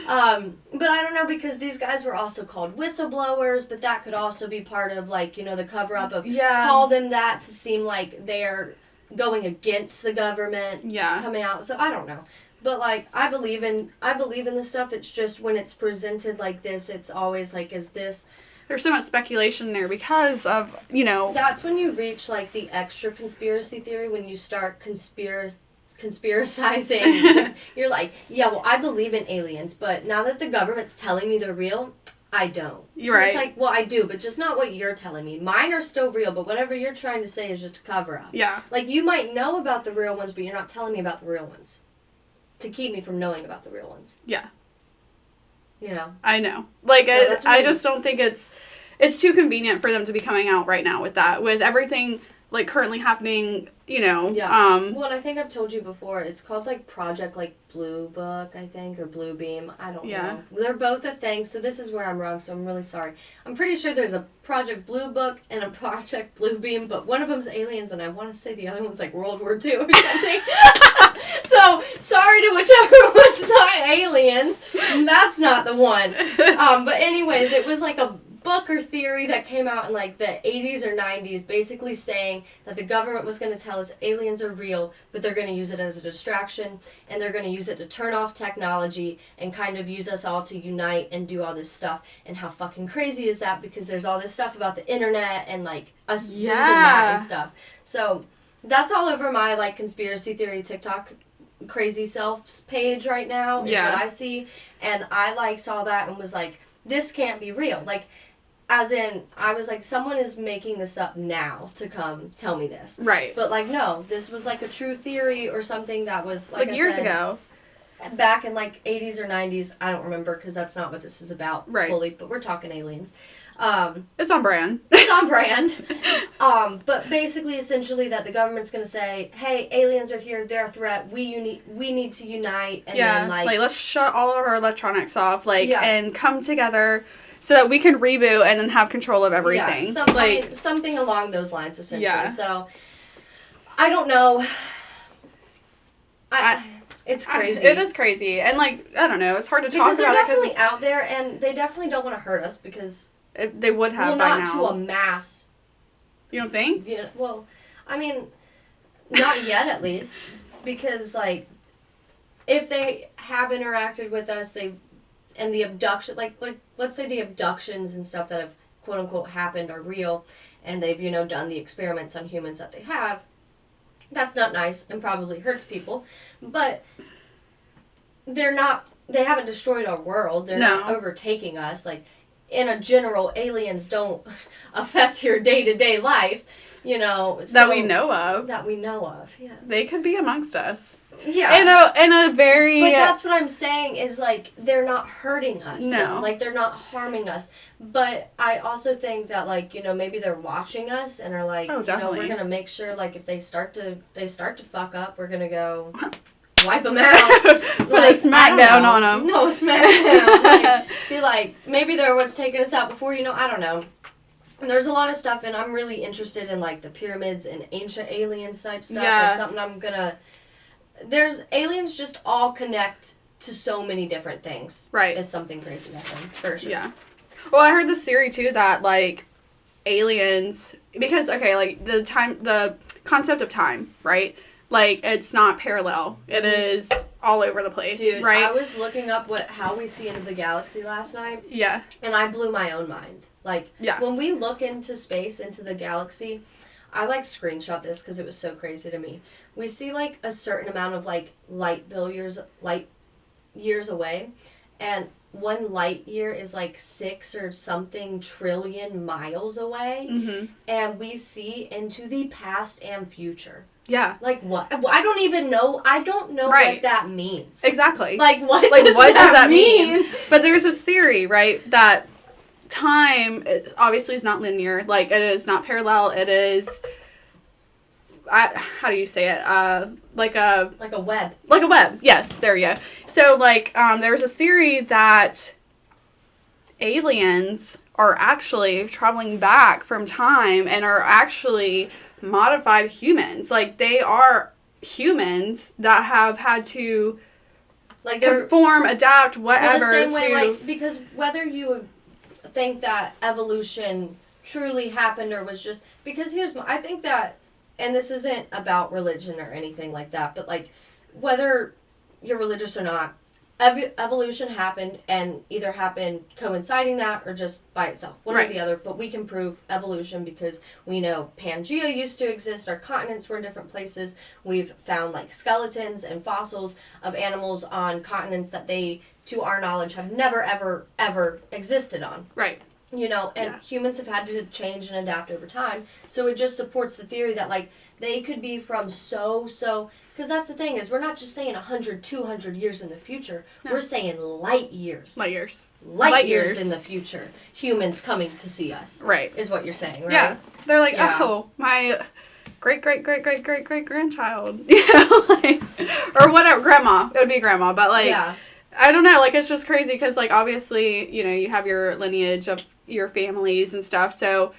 But I don't know, because these guys were also called whistleblowers, but that could also be part of, like, you know, the cover-up of call them that to seem like they're going against the government coming out. So I don't know. But, like, I believe in this stuff. It's just when it's presented like this, it's always like, is this... There's so much speculation there because of, you know... That's when you reach, like, the extra conspiracy theory, when you start conspiracizing. You're like, yeah, well, I believe in aliens, but now that the government's telling me they're real, I don't. You're right. It's like, well, I do, but just not what you're telling me. Mine are still real, but whatever you're trying to say is just a cover-up. Yeah. Like, you might know about the real ones, but you're not telling me about the real ones. To keep me from knowing about the real ones. Yeah. You know? I know. Like, so I just don't think it's too convenient for them to be coming out right now with that. With everything, like, currently happening, you know. Yeah. Well, and I think I've told you before, it's called, like, Project, like, Blue Book, I think, or Blue Beam. I don't know. They're both a thing, so this is where I'm wrong, so I'm really sorry. I'm pretty sure there's a Project Blue Book and a Project Blue Beam, but one of them's aliens, and I want to say the other one's, like, World War II or something. So, sorry to whichever one's not aliens. That's not the one. But anyways, it was, like, a book or theory that came out in like the 80s or 90s basically saying that the government was going to tell us aliens are real, but they're going to use it as a distraction, and they're going to use it to turn off technology and kind of use us all to unite and do all this stuff. And how fucking crazy is that? Because there's all this stuff about the internet and like us using that and stuff. So that's all over my like conspiracy theory TikTok crazy self's page right now is what I see. And I like saw that and was like, this can't be real. Like, as in, I was like, someone is making this up now to come tell me this. Right. But, like, no, this was, like, a true theory or something that was, like I years said, ago. Back in, like, 80s or 90s. I don't remember, because that's not what this is about fully, but we're talking aliens. It's on brand. It's on brand. But basically, essentially, that the government's going to say, hey, aliens are here, they're a threat, we need to unite, and then, like, let's shut all of our electronics off, and come together so that we can reboot and then have control of everything. Yeah, something along those lines, essentially. Yeah. So, I don't know. It's crazy. It is crazy. And, like, I don't know. It's hard to talk about it. Because they're definitely out there, and they definitely don't want to hurt us because... they would have by now. Not to a mass. You don't think? Yeah, well, I mean, not yet at least. Because, like, if they have interacted with us, and the abduction... Like, let's say the abductions and stuff that have, quote-unquote, happened are real, and they've, done the experiments on humans that they have, that's not nice and probably hurts people. But they haven't destroyed our world. They're not overtaking us. Like, in a general, aliens don't affect your day-to-day life, that we know of. That we know of, yes. They could be amongst us. Yeah. In a very... But that's what I'm saying is, like, they're not hurting us. No. Like, they're not harming us. But I also think that, like, maybe they're watching us and are like, we're going to make sure, like, if they start to fuck up, we're going to go... wipe them out. Put a smackdown on them. No, smackdown. Like, be like, maybe they're what's taking us out before, I don't know. There's a lot of stuff, and I'm really interested in, like, the pyramids and ancient aliens type stuff. Yeah. It's something there's aliens just all connect to so many different things. Right. It's something crazy about them, for sure. Yeah. Well, I heard this theory, too, that, like, aliens, because, okay, like, the concept of time, right? Like, it's not parallel. It is all over the place, Dude, right? I was looking up how we see into the galaxy last night. Yeah. And I blew my own mind. Like, when we look into space, into the galaxy, I, like, screenshot this because it was so crazy to me. We see, like, a certain amount of, like, light years away. And 1 light year is, like, 6 or something trillion miles away. Mm-hmm. And we see into the past and future. Yeah. Like, what? I don't even know. I don't know what that means. Exactly. Like, what does that mean? But there's this theory, right, that time obviously is not linear. Like, it is not parallel. It is... how do you say it? Like a web. Like a web. Yes, there you go. So, like, there was a theory that aliens are actually traveling back from time and are actually modified humans. Like, they are humans that have had to conform, adapt, whatever. The same way, like, because whether you think that evolution truly happened or was just... Because I think that... And this isn't about religion or anything like that, but, like, whether you're religious or not, evolution happened and either happened coinciding that or just by itself, one or the other. But we can prove evolution because we know Pangea used to exist. Our continents were in different places. We've found, like, skeletons and fossils of animals on continents that they, to our knowledge, have never, ever, ever existed on. Right. Humans have had to change and adapt over time. So it just supports the theory that, like, they could be from because that's the thing is we're not just saying 100, 200 years in the future. No. We're saying light years. Light years. Light years in the future. Humans coming to see us. Right. Is what you're saying, right? Yeah. They're like, oh, my great-great-great-great-great-great-grandchild. Like, or whatever. Grandma. It would be grandma. But, like, I don't know. Like, it's just crazy because, like, obviously, you have your lineage of your families and stuff. So,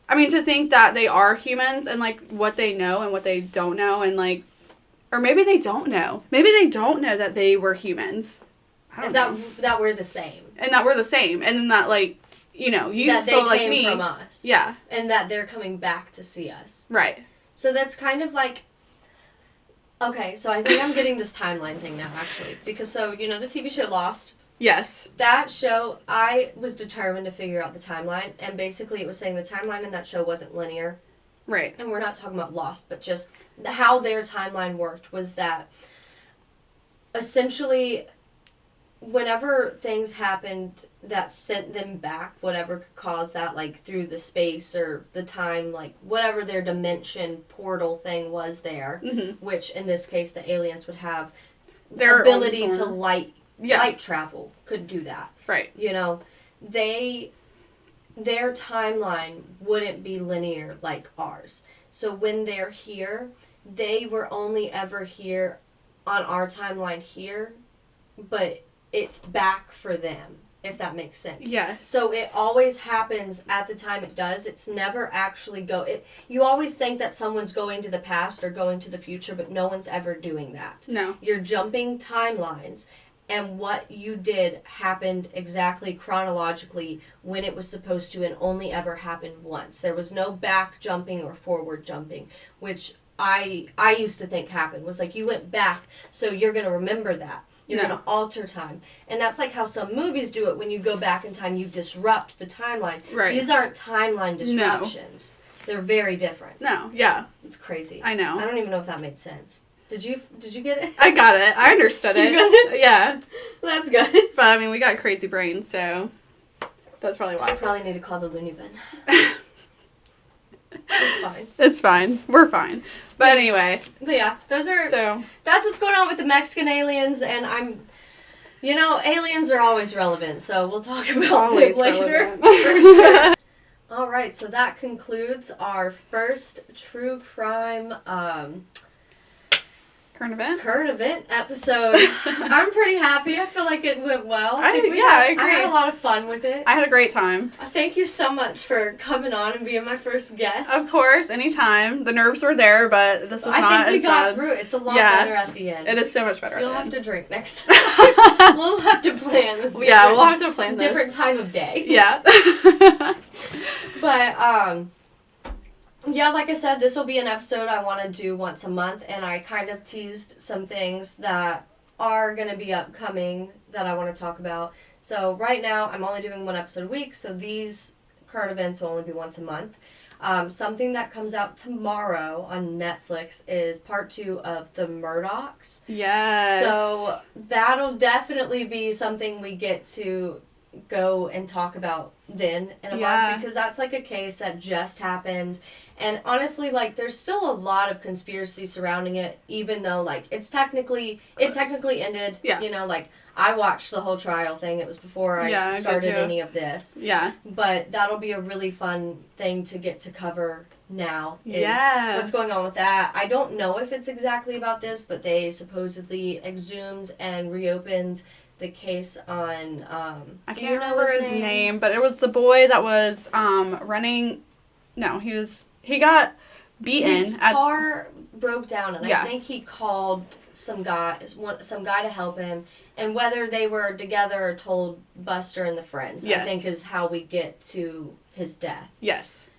I mean, to think that they are humans and, like, what they know and what they don't know and, like, or maybe they don't know. Maybe they don't know that they were humans. I don't know. That we're the same. And that we're the same. And then that, like, you that still they like me. From us. Yeah. And that they're coming back to see us. Right. So that's kind of like... Okay, so I think I'm getting this timeline thing now, actually. Because, the TV show Lost... Yes. That show, I was determined to figure out the timeline, and basically it was saying the timeline in that show wasn't linear. Right. And we're not talking about Lost, but just how their timeline worked was that essentially whenever things happened that sent them back, whatever could cause that, like through the space or the time, like whatever their dimension portal thing was there, which in this case the aliens would have their ability to light travel, could do that. Right. Their timeline wouldn't be linear like ours. So when they're here, they were only ever here on our timeline here, but it's back for them. if that makes sense. Yes. So it always happens at the time it does. It's never actually you always think that someone's going to the past or going to the future, but no one's ever doing that. No. You're jumping timelines, and what you did happened exactly chronologically when it was supposed to, and only ever happened once. There was no back jumping or forward jumping, which I used to think happened. Was like you went back, so you're going to remember that. You're going to alter time. And that's like how some movies do it. When you go back in time, you disrupt the timeline. Right. These aren't timeline disruptions. No. They're very different. No, yeah. It's crazy. I know. I don't even know if that made sense. Did you get it? I got it. I understood it. You got it? Yeah. Well, that's good. But, I mean, we got crazy brains, so that's probably why. I probably need to call the loony bin. It's fine. It's fine. We're fine. But anyway. But yeah, that's what's going on with the Mexican aliens, and aliens are always relevant, so we'll talk about them later. Sure. All right, so that concludes our first true crime current event episode. I'm pretty happy. I feel like it went well. I agree. I had a lot of fun with it. I had a great time. Thank you so much for coming on and being my first guest. Of course, anytime. The nerves were there, but this is not as bad. I think we got through it. It's a lot better at the end. It is so much better You'll at the have end. to drink next time. We'll have to plan. Yeah, we'll have to plan this. Different time of day. Yeah. But, yeah, like I said, this will be an episode I want to do once a month, and I kind of teased some things that are going to be upcoming that I want to talk about. So right now, I'm only doing one episode a week, so these current events will only be once a month. Something that comes out tomorrow on Netflix is part 2 of The Murdochs. Yes. So that'll definitely be something we get to go and talk about then in a month, because that's like a case that just happened. And honestly, like, there's still a lot of conspiracy surrounding it, even though, like, it technically ended. Yeah. Like, I watched the whole trial thing. It was before I started any of this. Yeah. But that'll be a really fun thing to get to cover now. Yes. What's going on with that. I don't know if it's exactly about this, but they supposedly exhumed and reopened the case on, I can't remember his name, but it was the boy that was running. No, he got beaten. His car broke down, and I think he called some guy to help him. And whether they were together or told Buster and the friends, I think is how we get to his death. Yes.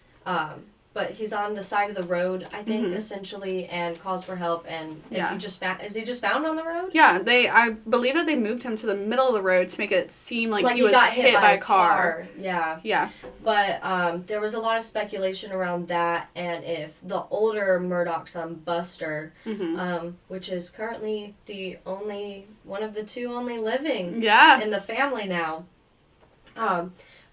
But he's on the side of the road, I think, essentially, and calls for help. And is he just found on the road? Yeah, I believe that they moved him to the middle of the road to make it seem like he was got hit by a car. Yeah. Yeah. But there was a lot of speculation around that, and if the older Murdoch son, Buster, which is currently one of the 2 only living in the family now.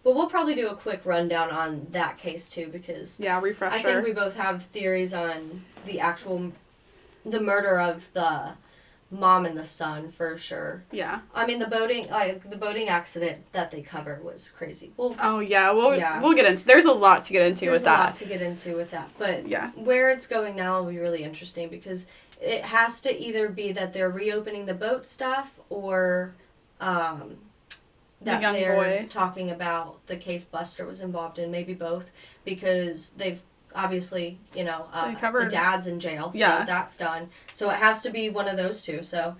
But we'll probably do a quick rundown on that case, too, because refresher. I think we both have theories on the murder of the mom and the son, for sure. Yeah. I mean, the boating accident that they cover was crazy. We'll get into. There's a lot to get into with that. But where it's going now will be really interesting, because it has to either be that they're reopening the boat stuff, or that they're talking about the case Buster was involved in, maybe both, because they've obviously, the dad's in jail, so that's done. So it has to be one of those 2. So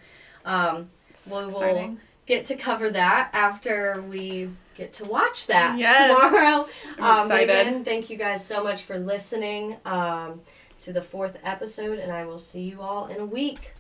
we'll get to cover that after we get to watch that tomorrow. I'm excited. But again, thank you guys so much for listening to the 4th episode, and I will see you all in a week.